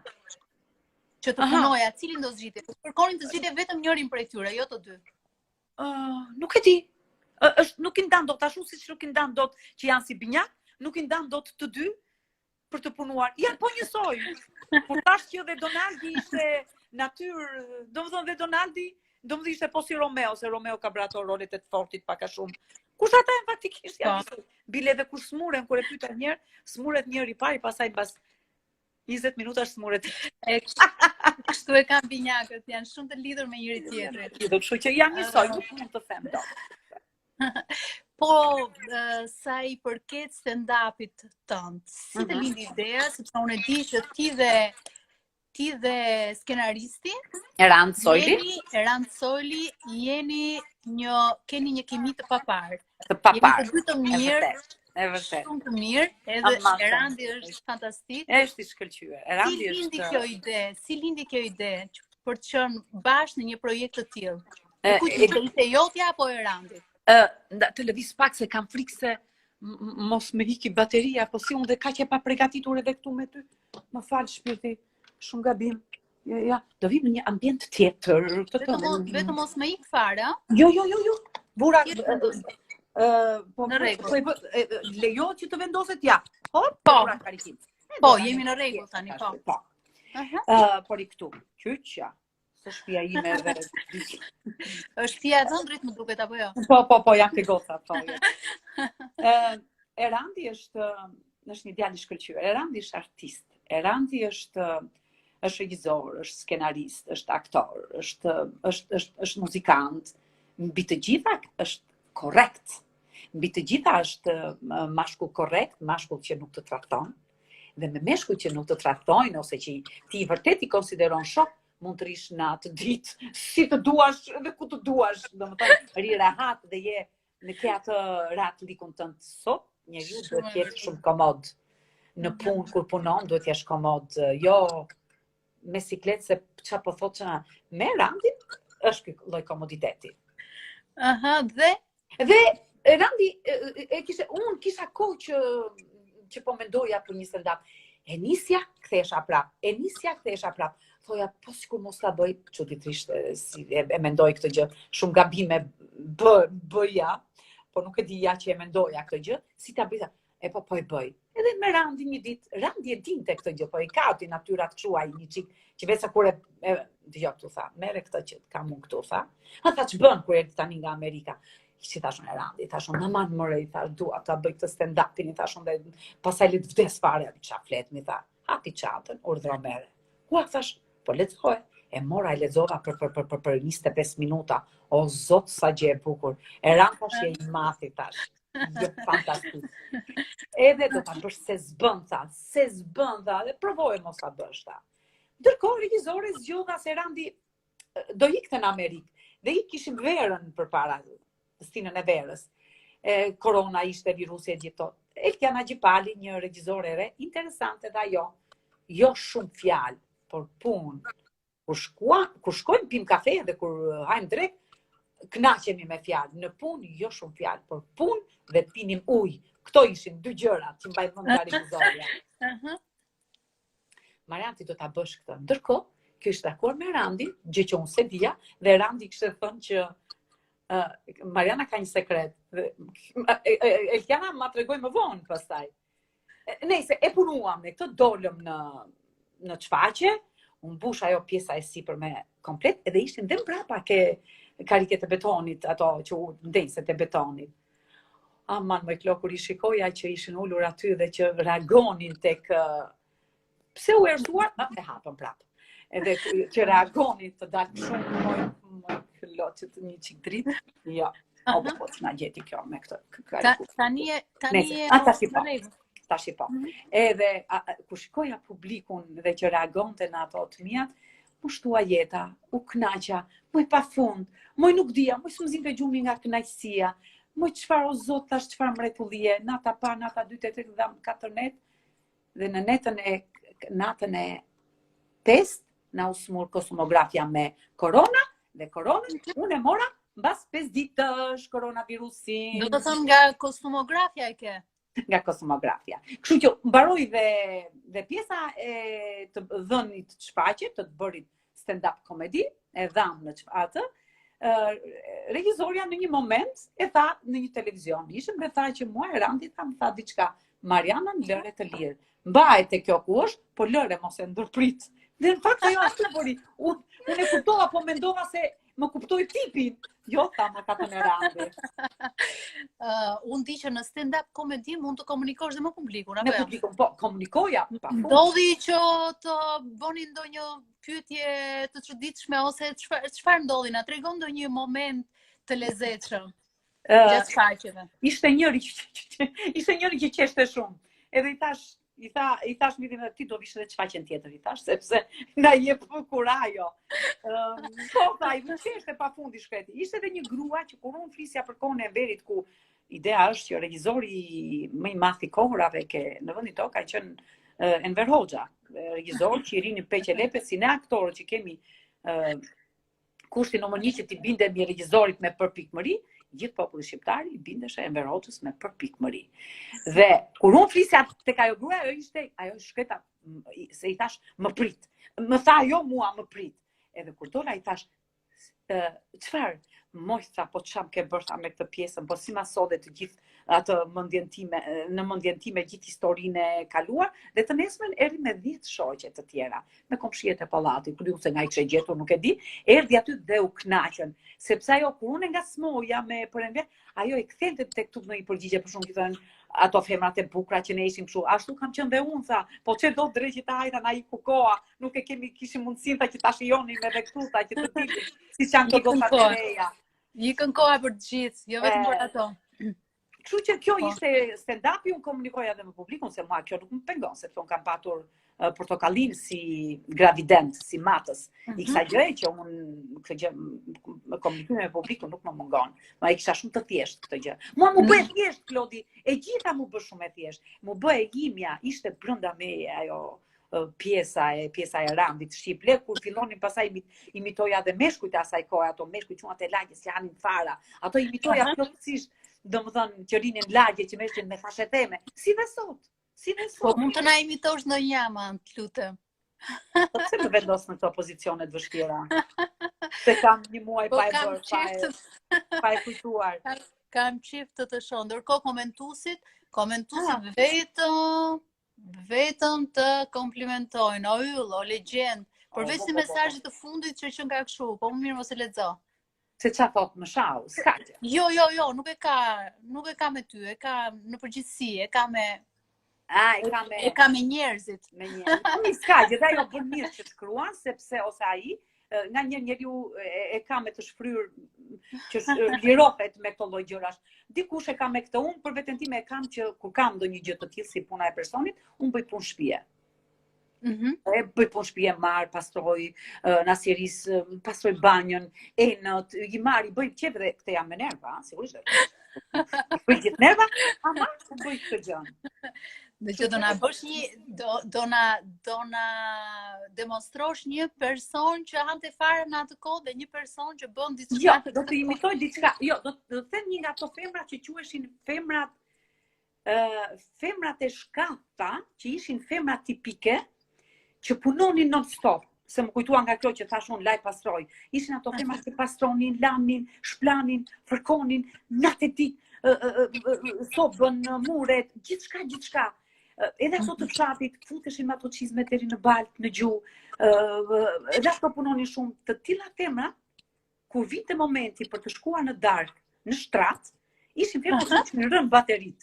Që të punoja, cilin do zgjidhje? Kërkonin të zgjidhje vetëm njërin prej tyre, jo të dy. Nuk e di. Nuk i ndan dot ashtu siç nuk i ndan dot që janë si binjak, nuk i ndan dot të dy për të punuar. Janë po njësoj. Por tash që dhe Donaldi ishte natyrë, domethënë dhe Donaldi, domethënë ishte po si Romeo, se Romeo ka bërë ato rolet e të fortit pak a shumë. Kush ata janë faktikisht janë. Bile edhe kur smuren, kur e pyeta një herë, smuret njëri pari, pastaj mbas 20 minuta smuret. Kështu e kanë binjakët, janë shumë të lidhur me njëri tjetrin. Kështu që janë njësoj, nuk mund të them dot. Po, sa i përket stand-upit tënd, si të lindi ideja, sepse unë e di që ti dhe skenaristi Rand Sojli keni një kimi të papar. Të papar. Jeni të dy të mirë. E vërtet. Shumë të mirë, edhe Erandi është fantastik. Është i shkëlqyer. Erandi Si lindi kjo ide për të qenë bashkë në një projekt të tillë? Ishte jotja apo Erandi? Të lëviz pak se kam frikë se mos me hiki bateria, po si unë dhe kaq e pa përgatitur edhe këtu me ty. Më fal shpirti, shumë gabim. Ja, do vim në një ambient tjetër. Vetëm mos me ik fare, a? Jo. Bura, po, Në rregull. lejo që të vendoset ja. Hop, Po. bura karikim. Po, jemi në rregull tani, po. Po. Por i këtu, qyqja, së shtëpia ime dhe... Është shtëpia e dhëndrit, më duket apo jo? Po, jam të goca, po. Erandi është një djalë i shkëlqyer. Erandi është artist. Erandi është regjisor, është skenarist, është aktor, është muzikant. Mbi të gjitha është korrekt. Mbi të gjitha është mashkull korrekt, mashkull që nuk të trakton. Dhe me meshkull që nuk të traktojnë, ose që ti i vërtet i konsideron shok, mund të rish në atë ditë, si të duash dhe ku të duash. Do më thonë, ri rahat dhe je në ke atë ratë likun tënë sot, njeriu duhet jetë shumë komod. Në punë, kur punon, duhet jesh komod. Jo me siklet, se qa po thot që me Randin, është ky lloj komoditeti. Dhe Randi, unë kisha kohë që po mendoja për një stand-up. E nisja, kthesha prap. Thoja, po sikur mos ta bëj, çuditërisht si e mendoj këtë gjë, shumë gabime bëja, po nuk e dija që e mendoja këtë gjë, si ta bëja, po e bëj. Edhe me Randi një ditë, Randi e dinte këtë gjë, po i ka aty natyrat kështu ai një çik, që vetë kur dëgjoj këtu tha, merre këtë që kam unë këtu tha. Ha tha ç'bën kur erdhi tani nga Amerika. Që thashun e Randi, thashun, aman mërej, thash, dua ta bëj këtë stand-upin, thashun dhe pasaj le të vdes fare, qa flet, mi tha, hati qatën, urdhro mere. Ua, thash, po lexoj, e mora e lexova për 25 minuta, o zot sa gjë e bukur, e Randi thash je i mathi, thash, jo fantastik. Edhe do ta bësh se s'bën, tha, dhe provoj mos ta bësh, tha. Ndërkohë regjizore zgjodha se Randi do ikte në Amerikë, dhe i kishim verën përpara stinën e verës. Korona ishte, virusi e gjithë. Elkiana Gjipali, një regjizore e re, interesante dhe ajo, jo shumë fjalë, por punë. Kur shkojmë pim kafe dhe kur hajmë drek, kënaqemi me fjalë. Në punë, jo shumë fjalë, por punë dhe pinim ujë. Këto ishin dy gjërat që mbajnë mend nga regjizorja. Marianti do ta bësh këtë. Ndërkohë, kjo ishte dakord me Randin, gjë që unë se dija, dhe Randi kishte thënë që Mariana ka një sekret. Elkiana ma tregoj më vonë pastaj. Nëse e punuam ne këtë, dolëm në çfaqe, unë bush ajo pjesa e sipër me komplet, edhe ishin dhe mbrapa ke kariket e betonit, ato që ndenset e betonit. Aman, më klokur i shikoja që ishin ulur aty dhe që reagonin tek pse u erzuar, e hapën prapë. Edhe që reagonin të dalë shumë loqët një qik dritë, jo, po që na gjeti kjo me këtë. Tani e Tashi po. Edhe, ku shikoja publikun dhe që reagonte në ato të mijat, mu shtua jeta, u knaqa, moj pa fund, moj nuk dija, moj së më zinte gjumi nga knaqësia, moj qëfar o zot, tash qëfar mrekullie, nata pa, nata 2, 3, dhe 4 net, dhe në natën e 5, na u smur kosmografja me korona, dhe koronën, unë e mora mbas 5 ditësh koronavirusin. Do të thënë nga kosmografja e ke? Nga kosmografja. Kështu që mbaroj dhe pjesa e të dhënit shfaqje, të bërit stand-up komedi, e dham në atë, regjizorja në një moment e tha në një televizion, ishëm dhe tha që mua e Randi më tha diçka, Mariana në lëre të lirë. Mbajt e kjo ku është, po lëre mos e ndërprit. Dhe në fakt ajo ashtu bëri. Unë e kuptova, po mendova se më kuptoj tipin. Jo, tha më ka të në Randi. Unë di që në stand-up komedi mund të komunikosh dhe më publikun, apo jo? Me publikun, po, komunikoja. Ndodhi që të bëni ndonjë pyetje të çuditshme ose çfarë ndodhi, na tregon ndonjë moment të lezetshëm gjatë shfaqjeve. Ishte njëri që qeshte shumë. Edhe i thash midin dhe ti do vishë dhe çfaqen tjetër, i thash, sepse na jep kurajo. Po, tha, i vëqeshte pa fundi shkreti. Ishte edhe një grua që kur unë flisja për kohën e verit, ku ideja është që regjizori më i madh i kohërave në vendin tonë ka qenë Enver Hoxha, regjizor që i rini peqe lepe, si ne aktorët që kemi kushtin numër 1 që t'i bindemi regjizorit me përpikmëri, gjithë populli shqiptar i bindesh e Enver Hoxhës me përpikmëri. Dhe kur unë flisja tek ajo gruaja, ajo shkreta se i thash më prit. Më tha ajo mua më prit. Edhe kur dola i thash çfarë? Moj tha, po çam ke bërë tha me këtë pjesën, po si ma sode të gjithë atë në mendjen time gjithë historinë e kaluar, dhe të nesmen erdhi me 10 shoqe të tjera, me komshiet e pallatit, ku diu se nga i kishte gjetur, nuk e di, erdhi aty dhe u kënaqën, sepse ajo kur unë nga smoja me përëndje, ajo e kthente tek tut në i përgjigje, për shumë që thënë ato femrat e bukura që ne ishim kështu, ashtu kam qenë dhe unë, tha, po që do drejtë të hajta na i kukoa, nuk e kishim mundësin ta që ta shijonim edhe këtu, ta që të ditim, si që janë gogotat e reja. Ikën koha për të gjithë, jo vetëm për ato. Kështu që kjo ishte stand-upi, unë komunikoja edhe me publikun, se mua kjo nuk më pengon, sepse unë kam patur portokallin si gravident, si matës. I kësa gjë që unë këtë gjë me komunikime me publikun nuk më mungon. Ma i kisha shumë të thjesht këtë gjë. Mua mu bëhe thjesht, Klodi, e gjitha mu bë shumë e thjesht. Mu bëhe imja, ishte brënda meje ajo pjesa e Randit shqip. Le kur fillonin pasaj imitoja dhe meshkujt e asaj kohe, ato meshkujt quat e lagjes që janin fara. Ato imitoja plotësisht, domethënë që rinin lagje që meshin me fasheteme. Si dhe sot. Po mund të na imitosh në jama, të lutem. Po pse më vendos në këto pozicione të vështira? Se kam një muaj pa e bërë, pa e kujtuar. Kam çift të shoh. Ndërkohë komentuesit vetëm të komplimentojnë, o yll, o legjend, përveç si mesazhit të fundit që nga kështu, po më mirë mos e lexo. Se qa thot më shau, s'ka gjë. Jo, nuk e ka me ty, e ka në përgjithësi, e ka me njerëzit. Me njerëzit. S'ka gjë, dhe ajo bën mirë që shkruan, sepse ose ai nga njeriu e ka me të shfryr që lirohet me këto lloj gjërash. Dikush e ka me këtë, unë për veten time e kam që kur kam ndonjë gjë të tillë si puna e personit, unë bëj punë shtëpie. Bëj punë shtëpie, marr, pastroj, nasjeris, pastroj banjën, enët, i marr, i bëj qef dhe këtë jam me nerva, sigurisht. Bëj gjithë nerva, ama bëj këtë gjë. Dhe që do na bësh do na demonstrosh një person që hante fare në atë kohë dhe një person që bën diçka. Jo, do të imitoj diçka. Jo, do të them një nga ato femrat që quheshin femrat e shkata, që ishin femra tipike, që punonin non-stop. Se më kujtua nga kjo që thash unë laj pastroj. Ishin ato femrat që pastronin, lanin, shplanin, fërkonin, natë e ditë, sobën, muret, gjithçka. Edhe ato të fshatit, futeshin me ato çizmet deri në balk, në gjuhë, edhe ato punonin shumë. Të tilla femra, kur vinte momenti për të shkuar në darkë, në shtrat, ishin femra që kishin rënë baterit.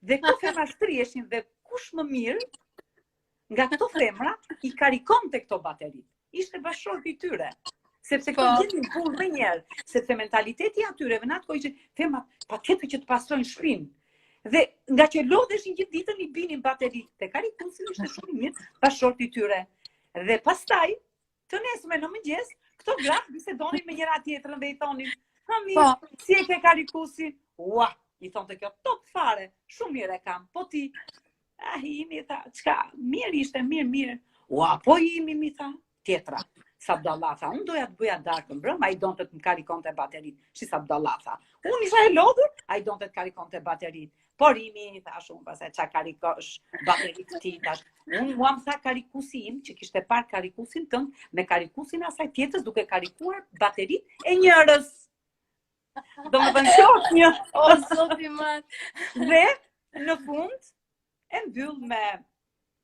Dhe këto femra shtrieshin dhe kush më mirë nga këto femra i karikonte këto baterit. Ishte bashkëshorti i tyre. Sepse këto gjenin punë më njerë, sepse mentaliteti atyre në atë kohë ishin femrat patjetër që të pastrojnë shtëpinë. Dhe nga që lodheshin gjithë ditën i binin baterit. Te karikusin ishte shumë mirë bashkëshorti i tyre. Dhe pastaj, të nesme në mëngjes, këto gratë bisedonin me njëra tjetrën dhe i thonin, "Mami, si e ke karikusin?" Ua, i thonte kjo top fare, shumë mirë e kam. Po ti, imi tha, çka, mirë ishte, mirë. Ua, po imi mi tha, tjetra. Sabdallah tha, unë doja të bëja darkën brëm, a i donte të më karikonte baterit. Shi Sabdallah tha, unë isha e lodhur, a i donte të karikonte baterit. Por imi, thash unë, pasaj, qa karikosh baterit ti, thash. Unë mua më tha karikusi im, që kishte parë karikusin tënë, me karikusin asaj tjetës, duke karikuar baterit e njërës. Do më bënqosh një. O, zoti man. Dhe, në fund, e mbyll me,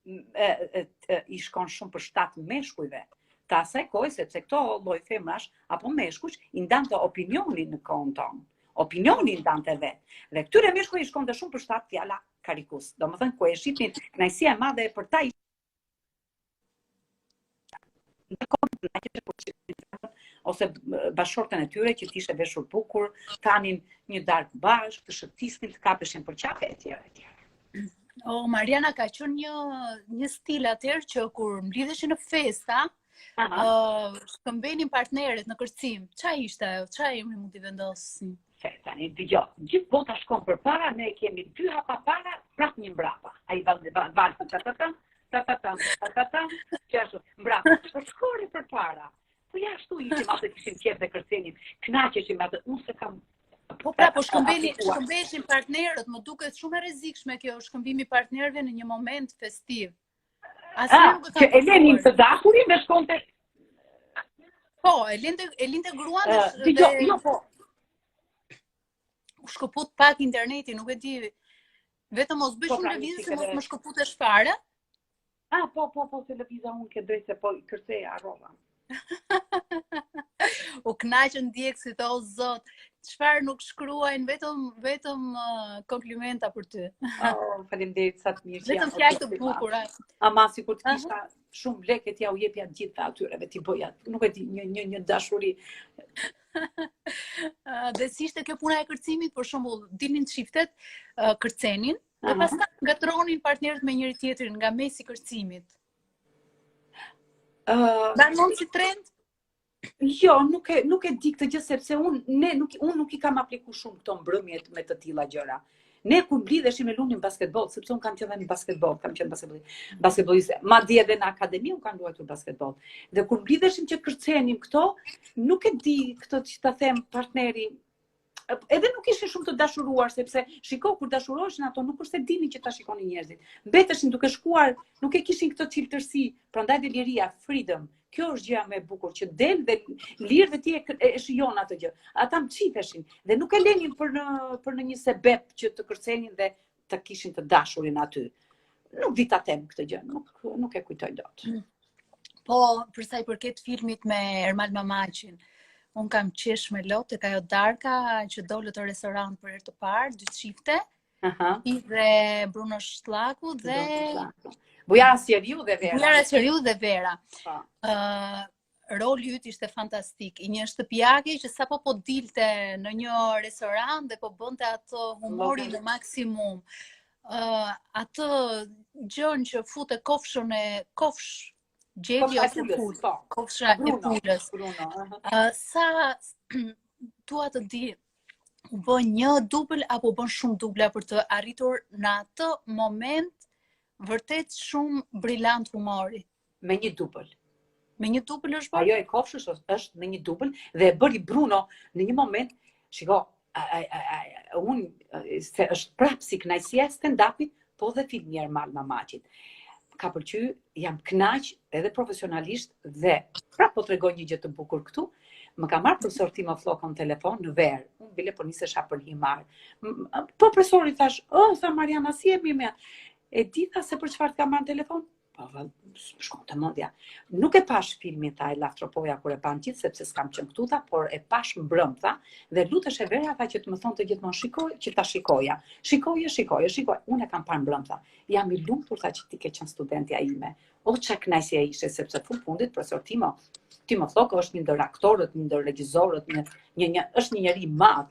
i shkon shumë për 7 meshkujve. Ta asaj kohë, sepse këto lloj femrash apo meshkush i ndante opinionin në kohën tonë. Opinionin ndante vetë. Dhe këtyre meshkujve i shkonte shumë për 7 fjala karikus. Domethënë ku e shihnin kënaqësia e madhe për ta ose bashkëshortën e tyre që t'ishte veshur bukur, tanin një darkë bashkë, të shëtisnin, të kapeshin për qafe etj. O, Mariana ka qenë një stil atëherë që kur mblidheshin në festa, shkëmbenin partnerët në kërcim. Qa ishte ajo? Qa emri mund t'i vendosin? Tani, dëgjoj, gjithë bota shkon për para, ne kemi 2 hapa para, prap një mbrapa. Ai valë qashtu, mbrapa. Po shkori për para. Po jashtu ishim atë kishim qef dhe kërcenim, knaqeshim atë, unë se kam Po pra, po shkëmbeshin partnerët, më duket shumë e rrezikshme kjo shkëmbimi i partnerëve në një moment festiv. Asnjë nuk e Që kam e lenin të dashurin dhe shkonte. Po, e linte gruan dhe Jo, po. u shkëput pak interneti, nuk e di. Vetëm mos bëj shumë lëvizje se mos më shkëputesh fare. Po, se lëviza unë ke drejt se po kërceja arrova. U kënaqën djegësit, o zot, çfarë nuk shkruajnë, vetëm komplimenta për ty. Faleminderit, sa të mirë që Vetëm fjalë të bukura. Ama sikur të kisha shumë lekë t'ja u jepja të gjitha atyre ti bëja, nuk e di, një dashuri. Dhe si ishte kjo puna e kërcimit, për shembull, dilnin çiftet, kërcenin, dhe pastaj ngatronin partnerët me njëri tjetrin nga mesi i kërcimit. Banon si trend? Jo, nuk e di këtë gjë sepse unë nuk i kam aplikuar shumë këto mbrëmjet me të tilla gjëra. Ne kur mblidheshim e lunim basketboll, sepse unë kam qenë në basketboll, kam qenë basketbolliste. Madje edhe në akademi unë kam luajtur basketboll. Dhe kur mblidheshim që kërcenim këto, nuk e di këtë që ta them partneri. Edhe nuk ishin shumë të dashuruar, sepse shiko, kur dashuroheshin ato, nuk është se dinin që ta shikonin njerëzit. Mbeteshin duke shkuar, nuk e kishin këtë cilëtërsi, prandaj dhe liria, freedom. Kjo është gjëja më e bukur, që del dhe lirë dhe ti e shijon atë gjë. Ata mçiteshin dhe nuk e lenin për në një sebeb që të kërcenin dhe të kishin të dashurin aty. Nuk di ta them këtë gjë, nuk e kujtoj dot. Po, për sa i përket filmit me Ermal Mamaqin, unë kam qesh me lot tek ajo darka që dolët në restorant për herë të parë, dy çifte, i dhe Bruno Shllaku dhe Bujara Sjeriu dhe Vera. Bujara Sjeriu dhe Vera. Roli yt ishte fantastik. I një shtëpiake që sapo po dilte në një restorant dhe po bënte atë humorin në maksimum. Atë gjën që fute kofshën e gjeli ose pul. Kofsha e pulës. Sa dua të di, u bën një dubël apo u bën shumë dubla për të arritur në atë moment vërtet shumë brillant humori. Me një dubël. Me një dubël është bërë? Ajo e kofshës është me një dubël dhe e bëri Bruno në një moment, shiko, se është prapë si kënaqësia e stand-upit, po dhe filmi Ermal Mamaqit. Ka pëlqyer, jam kënaq edhe profesionalisht dhe prapë po t'rregoj një gjë të bukur këtu. Më ka marrë profesor Timo Flokon në telefon në verë. Unë bile po nisesha për himar. Po profesori thash, tha Mariana, si e mirë me e ditha se për çfarë të ka marrë në telefon? Po, shkon të mendja. Nuk e pash filmin tha e Laftropoja kur e pan gjithë, sepse s'kam qenë këtu tha, por e pash mbrëm tha, dhe lutesh e Vera tha që të më thonë të gjithmonë shikoj, që ta shikoja. Shikoja. Unë e kam parë mbrëm tha. Jam i lumtur tha që ti ke qenë studentja ime. O çka kënaqësia ishte sepse fund fundit profesor Timo Floko është një ndër aktorët, një ndër regjisorët, është një njeri i madh,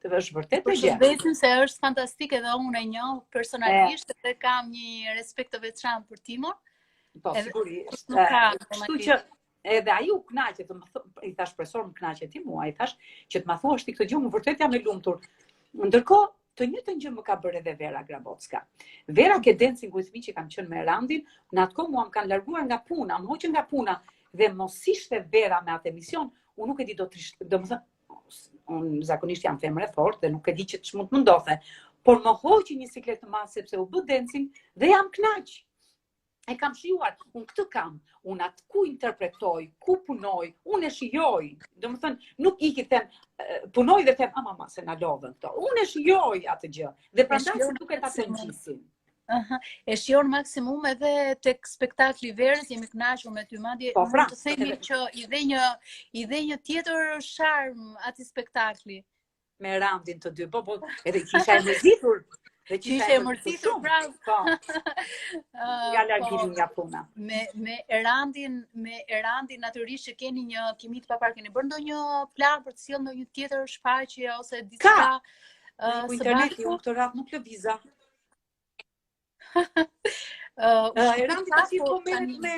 është vërtet e gjë. Përshëndesim se është fantastik edhe unë e njoh personalisht dhe kam një respekt të veçantë për Timon. Po, sigurisht. Kështu që edhe ai u kënaqet, i thash profesor, më kënaqet ti mua, i thash që të ma thuash ti këtë gjë, unë vërtet jam e lumtur. Ndërkohë, të njëjtën gjë më ka bërë edhe Vera Grabocka. Vera ke Dancing with Me që kam qenë me Erandin, në atë kohë mua më kanë larguar nga puna, më hoqën nga puna dhe mos ishte Vera me atë emision, unë nuk e di do të më thënë, unë zakonisht jam femër e fortë dhe nuk e di që ç'mund të më ndodhe, por më hoqi një siklet të madh sepse u bë dancing dhe jam kënaq. E kam shijuar, unë këtë kam, unë atë ku interpretoj, ku punoj, unë e shijoj. Domethënë, nuk i them, punoj dhe them, mama se na lodhën këto. Unë e shijoj atë gjë dhe prandaj se duket atë ngjisin. E shijon maksimum edhe tek spektakli Verës, jemi kënaqur me ty, madje mund të themi që i dhe një tjetër sharm atij spektakli. Me Erandin të dy, po, edhe kisha e mërzitur. Dhe që ishe e mërzitur, bravo. Nga largimin nga puna. Me Erandin natyrisht që keni një kimi të papar, keni bërë ndonjë plan për të sjellë ndonjë tjetër shfaqje ose diçka? Ka. Interneti unë këtë radhë nuk lëviza. Erandi tani po merret me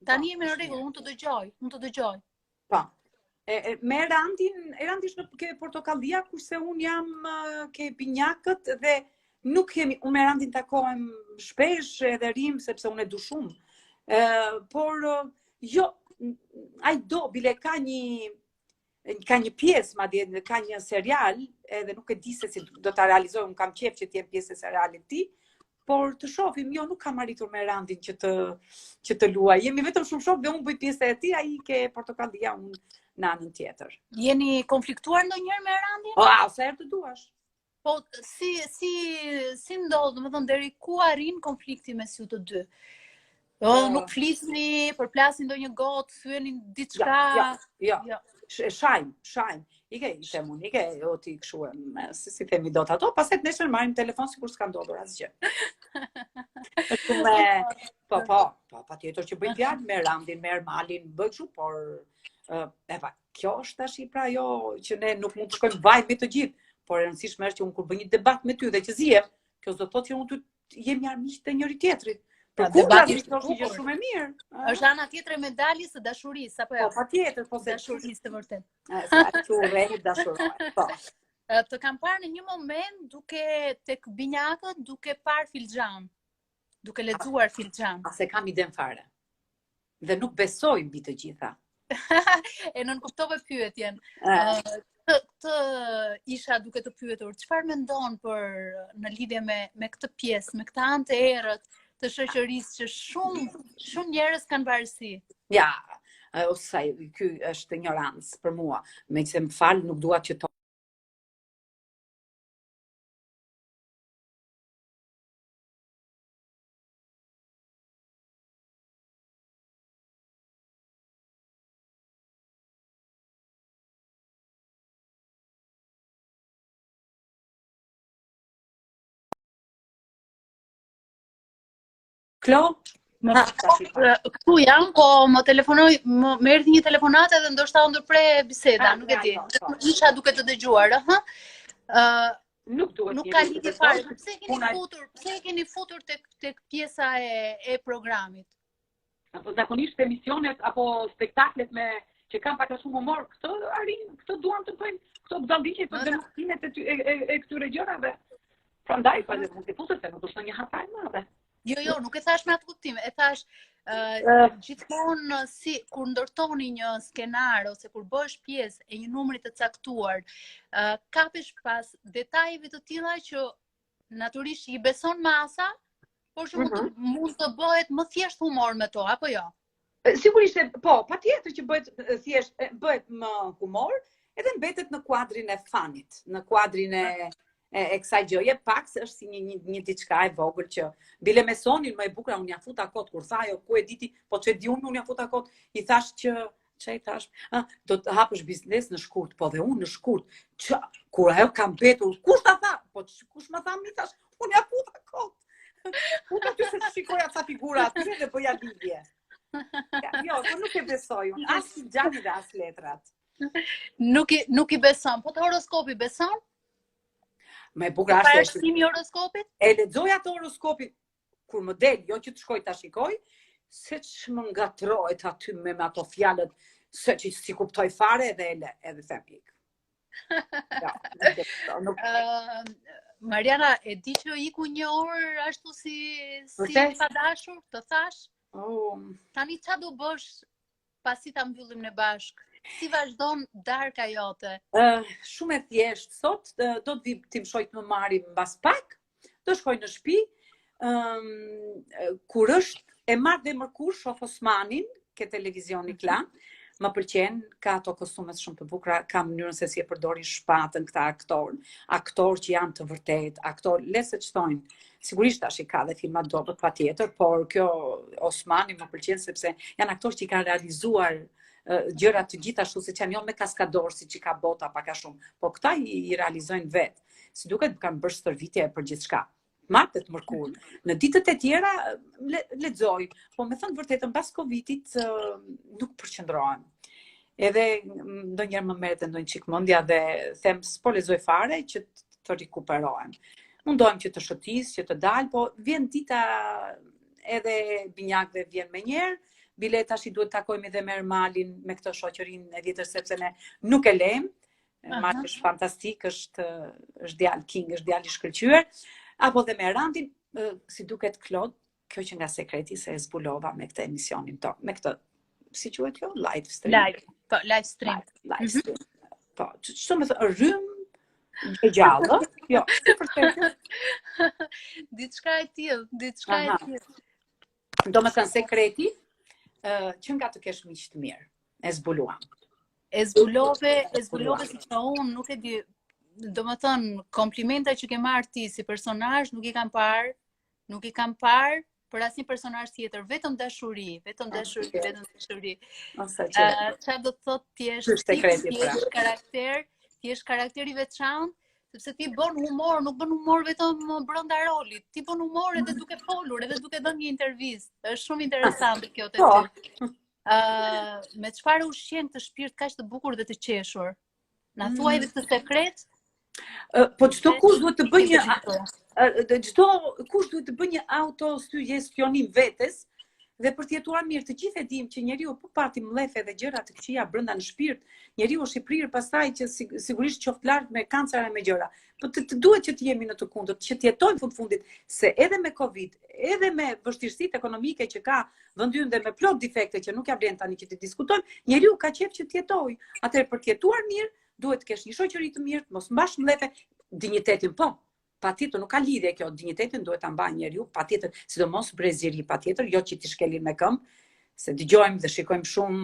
tani jemi në rregull, unë të dëgjoj. Po. Me Erandi është ke portokallia, kurse unë jam ke binjakët dhe nuk kemi, unë me Erandin takohem shpesh edhe rrim sepse unë e du shumë. Por jo, ai do bile ka një ka një pjesë, madje ka një serial, edhe nuk e di se si do ta realizoj, unë kam qejf që të jem pjesë e serialit ti, por të shohim, jo nuk kam arritur me Randin që të luaj. Jemi vetëm shumë shok dhe unë bëj pjesë e tij, ai ke portokallia, unë në anën tjetër. Jeni konfliktuar ndonjëherë me Randin? Sa herë të duash. Po si ndodh, domethënë deri ku arrin konflikti mes ju të dy? Nuk flisni, përplasni ndonjë gotë, thyeni diçka? Jo. Shajm. Ike o ti këshuem, si themi dot ato, paset nesër marrim telefon sikur s'ka ndodhur asgjë. Patjetër që bëj fjalë me Randin, me Ermalin, bëj kështu, por kjo është tash pra jo që ne nuk mund të shkojmë vaj me të gjithë, por e rëndësishme është që unë kur bëj një debat me ty dhe që zihem, kjo s'do të thotë që unë ty jemi armiq të njëri tjetrit. Për debati është një shumë e mirë. Është ana tjetër e medaljes së dashurisë, apo jo? Po, patjetër, po se dashurisë të vërtet. Sa që urrejt dashuroj. Po. Të kam parë në një moment duke tek binjakët, duke parë filxhan, duke lexuar filxhan. Se kam iden fare. Dhe nuk besoj mbi të gjitha. E nën kuptove pyetjen. Të isha duke të pyetur, çfarë mendon në lidhje me këtë pjesë, me këtë anë të errët të shoqërisë që shumë njerëz kanë varësi. Ja, ky është ignorancë për mua. Meqense më fal, nuk dua që Klo? Këtu jam, po më telefonoj, më erdhi një telefonat edhe ndoshta u ndërpre biseda, nuk e di. Isha duke të dëgjuar, Nuk ka lidhje fare. Pse e keni futur tek pjesa e programit? Apo zakonisht emisionet apo spektaklet që kanë pak a shumë humor, këto duan të bëjnë, këto gdalliqet për demonstrimet e këtyre gjërave. Prandaj pa mund të futet se nuk është një hapaj madhe. Jo, nuk e thash me atë kuptim, e thash gjithmonë kur ndërtoni një skenar ose kur bësh pjesë e një numri të caktuar, kapesh pas detajeve të tilla që natyrisht i beson masa, por që mund të bëhet më thjesht humor me to, apo jo? Sigurisht, po, patjetër që bëhet më humor, edhe mbetet në kuadrin e fanit, në kuadrin e kësaj gjëje, pak se është si një diçka e vogël që bile me Sonin më e bukur, unë ja futa kot kur tha ajo, ku e diti, po çe di unë ja futa kot, i thash që çai thash, do të hapësh biznes në shkurt, po dhe unë në shkurt. Kur ajo ka mbetur, kush ta tha? Po kush më tha mi thash, unë ja futa kot. Unë aty se shikoja ca figura aty dhe bëja lidhje. Jo, po nuk e besoj unë, as gjani dhe as letrat. Nuk i beson, po të horoskopi beson? Me bukur ashtu. Parashtrimi i horoskopit? E lexoj atë horoskopin kur më del, jo që të shkoj ta shikoj, se ç'më ngatrohet aty me ato fjalët, se që si kuptoj fare edhe them pik. Mariana, e di që iku një orë ashtu si pa dashur, të thash? Tani ç'a do bësh pasi ta mbyllim ne bashk? Si vazhdon darka jote? Shumë e thjesht. Sot do të vi ti më shoj të më marrim mbas pak, do shkoj në shtëpi. Kur është e marr dhe mërkur shoh Osmanin, ke televizioni klan. Më pëlqen, ka ato kostumet shumë të bukura, ka mënyrën se si e përdorin shpatën këta aktor që janë të vërtet, aktor lese ç'thojnë. Sigurisht tash i ka dhe filma dobët patjetër, por kjo Osmani më pëlqen sepse janë aktorë që i kanë realizuar gjërat të gjithashtu se që janë jo me kaskador si që ka bota pak a shumë, po këta i realizojnë vetë. Si duket kanë bërë stërvitje për gjithçka. Martet mërkur. Në ditët e tjera lexoj, po me thënë vërtetën pas Covidit nuk përqendrohem. Edhe ndonjëherë më merret ndonjë çik mendja dhe them s'po lexoj fare që të rikuperohem. Mundohem që të shëtis, që të dal, po vjen dita edhe binjakëve vjen me njerë, bile tash i duhet takojmë edhe me Ermalin, me këtë shoqërinë e vjetër, sepse ne nuk e lejmë. Ermali është fantastik, është djalë king, është djalë i shkëlqyer. Apo dhe me Randin, si duket Klod, kjo që nga sekreti se e zbulova me këtë emisionin tonë, me këtë, si quhet kjo? Live stream. Live stream. Live stream. Po, ç'do të thë, rrym e gjallë, jo, si vërtet. Diçka e tillë. Do më thënë sekreti, që nga të kesh miq të mirë, e zbuluam. E zbulove si që unë nuk e di, do më thënë, komplimenta që ke marrë ti si personazh nuk i kam parë për asnjë personazh tjetër, vetëm dashuri. Çfarë do të thotë ti je karakter i veçantë, sepse ti bën humor, nuk bën humor vetëm brenda rolit. Ti bën humor edhe duke folur, edhe duke dhënë një intervistë. Është shumë interesante kjo te ty. Me çfarë ushqen këtë shpirt kaq të bukur dhe të qeshur? Na thuaj edhe këtë sekret? Po çdo kush duhet të bëjë një autosuggestionim vetes dhe për të jetuar mirë. Të gjithë e dim që njeriu po pati mlefe dhe gjëra të këqija brenda në shpirt, njeriu është i prirë pastaj që sigurisht qoftë lart me kancera e me gjëra. Po të duhet që të jemi në të kundërt, që të jetojmë fundit se edhe me Covid, edhe me vështirësitë ekonomike që ka vendi ynë dhe me plot defekte që nuk ja vlen tani që të diskutojmë, njeriu ka qejf që të jetojë. Atëherë për të jetuar mirë, duhet të kesh një shoqëri të mirë, mos mbash mlefe, dinjitetin po. Patjetër nuk ka lidhje kjo, dinjitetin duhet ta mbajë njeriu, patjetër, sidomos brezëri, patjetër, jo që ti shkelin me këmbë, se dëgjojmë dhe shikojmë shumë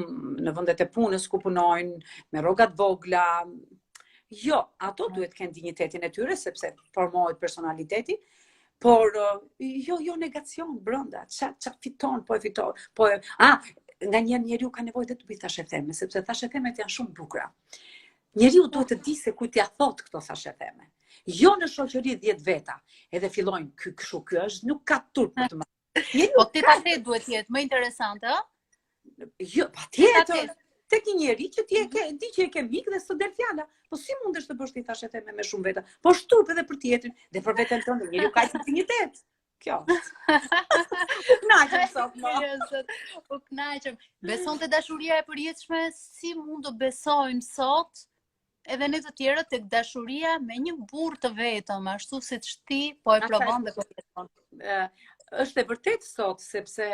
në vendet e punës ku punojnë me rrogat vogla. Jo, ato duhet të kenë dinjitetin e tyre sepse formohet personaliteti, por jo negacion brenda. Ça fiton, po e fiton. Nganjëherë njeriu ka nevojë të bëj thashë theme, sepse thashë themet janë shumë bukura. Njeriu duhet të di se kujt ja thot këto thashë theme. Jo në shoqëri 10 veta, edhe fillojnë ky është, nuk ka turp për të marrë. Po ti patet duhet të jetë më interesante, ë? Jo, patjetër. Tek një njeri që ti di që e ke mik dhe s'të del fjala. Po si mundesh të bësh ti thashë theme me shumë veta? Po shturp edhe për tjetrin dhe për veten tënde, njeriu ka intimitet. Kjo. U kënaqem sot, më. U kënaqem. Beson te dashuria e përjetshme, si mund të besojmë sot? Edhe ne të tjerët tek dashuria me një burr të vetëm, ashtu siç ti po e provon dhe po jeton. Është e vërtet sot sepse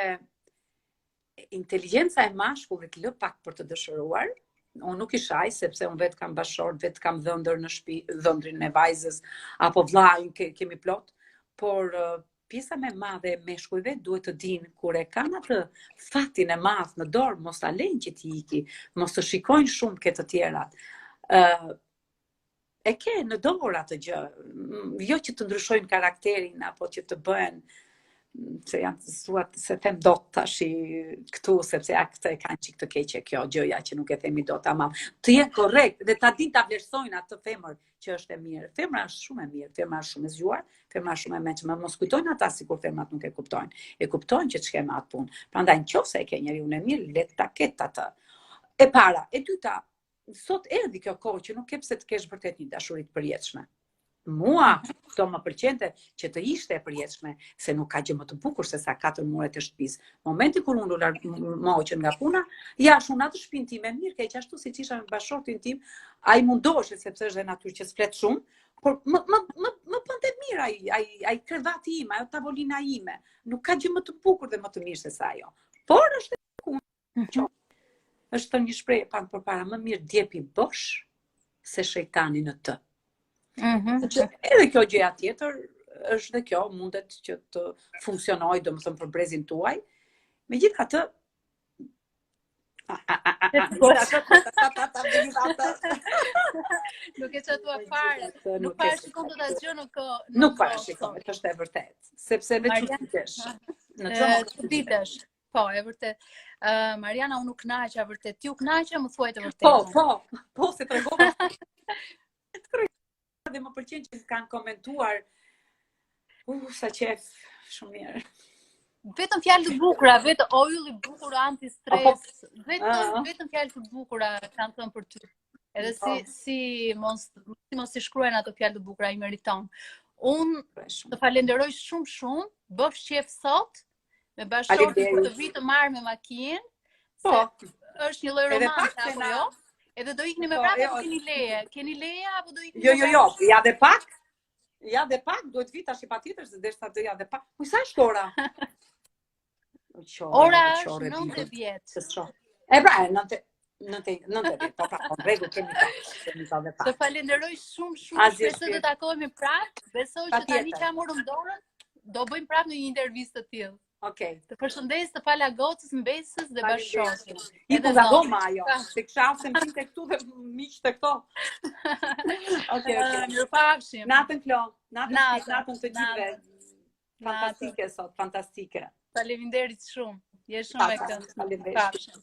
inteligjenca e mashkullit lë pak për të dëshiruar. Unë nuk i shaj sepse unë vetë kam bashkëshort, vetë kam dhëndër në shtëpi, dhëndrin e vajzës apo vllajën kemi plot, por pjesa më e madhe e meshkujve duhet të dinë kur e kanë atë fatin e madh në dorë, mos ta lejnë që t'i iki, mos të shikojnë shumë këtë të tjerat. E ke në dorë atë gjë, jo që të ndryshojnë karakterin apo që të bëhen se janë se them dot tash këtu sepse ja këtë e kanë çik të keqe kjo gjëja që nuk e themi dot tamam. Të jenë korrekt dhe ta dinë ta vlerësojnë atë femër që është e mirë. Femra është shumë e mirë, femra është shumë e zgjuar, femra është shumë e mendshme, mos kujtojnë ata sikur femrat nuk e kuptojnë. E kuptojnë që ç'ke me atë punë. Prandaj nëse e ke njeriu e mirë, le ta ketë atë. E para, e dyta, sot erdhi kjo kohë që nuk ke pse të kesh vërtet një dashuri të përjetshme. Mua këto më pëlqente që të ishte e përjetshme, se nuk ka gjë më të bukur se sa 4 muajt e shtëpisë. Momenti kur unë moqën nga puna, ja shumë atë shtëpinë time mirë, keq ashtu siç isha me bashkëshortin tim, ai mundohej sepse është natyrë që s'flet shumë, por më bënte mirë ai krevati im, ajo tavolina ime. Nuk ka gjë më të bukur dhe më të mirë se sa ajo. Por është është një shprehje pak përpara, më mirë djepi bosh se shejtani në të. Edhe kjo gjëja tjetër është dhe kjo mundet që të funksionojë, domethënë për brezin tuaj. Megjithatë, nuk e çatua fare. Nuk parashikon dot asgjë në kohë. Nuk parashikon, është e vërtet, sepse me çuditesh. Çuditesh. Po, e vërtet. Mariana, unë u kënaqa vërtet. Ti u kënaqe, më thuaj të vërtetën. Po, se tregova. Dhe më pëlqen që kanë komentuar. Sa qef, shumë mirë. Vetëm fjalë të bukura, vetëm ojull i bukur anti-stres, vetëm fjalë të bukura kanë thënë për ty. Edhe si mos i shkruajnë ato fjalë të bukura, i meriton. Unë të falenderoj shumë, bëf qef sot, me bashkëshortin për të vi të marrë me makinë, se është një lloj romance apo jo? Edhe do ikni me prapë apo keni leje? Keni leje apo do ikni? Jo, ja dhe pak, duhet vi tash patjetër se derisa do ja dhe pak. Po sa është ora? Ora është 9:10. E pra, 90, po pra, në rregull kemi pa dhe pa. Të falenderoj shumë, Asgjë, shpresoj të takohemi prapë. Besoj që tani që jam morëm dorën, do bëjmë prapë një intervistë të tillë. Okej. Të përshëndes, të fala gocës, mbesës dhe bashkëshortit. Iku nga Roma ajo, se kisha ardhur se më këtu dhe miq të këto. Okej. Mirupafshim. Natën Klo, natën të gjithëve. Fantastike sot, fantastike. Faleminderit shumë. Je shumë e këndshme. Faleminderit.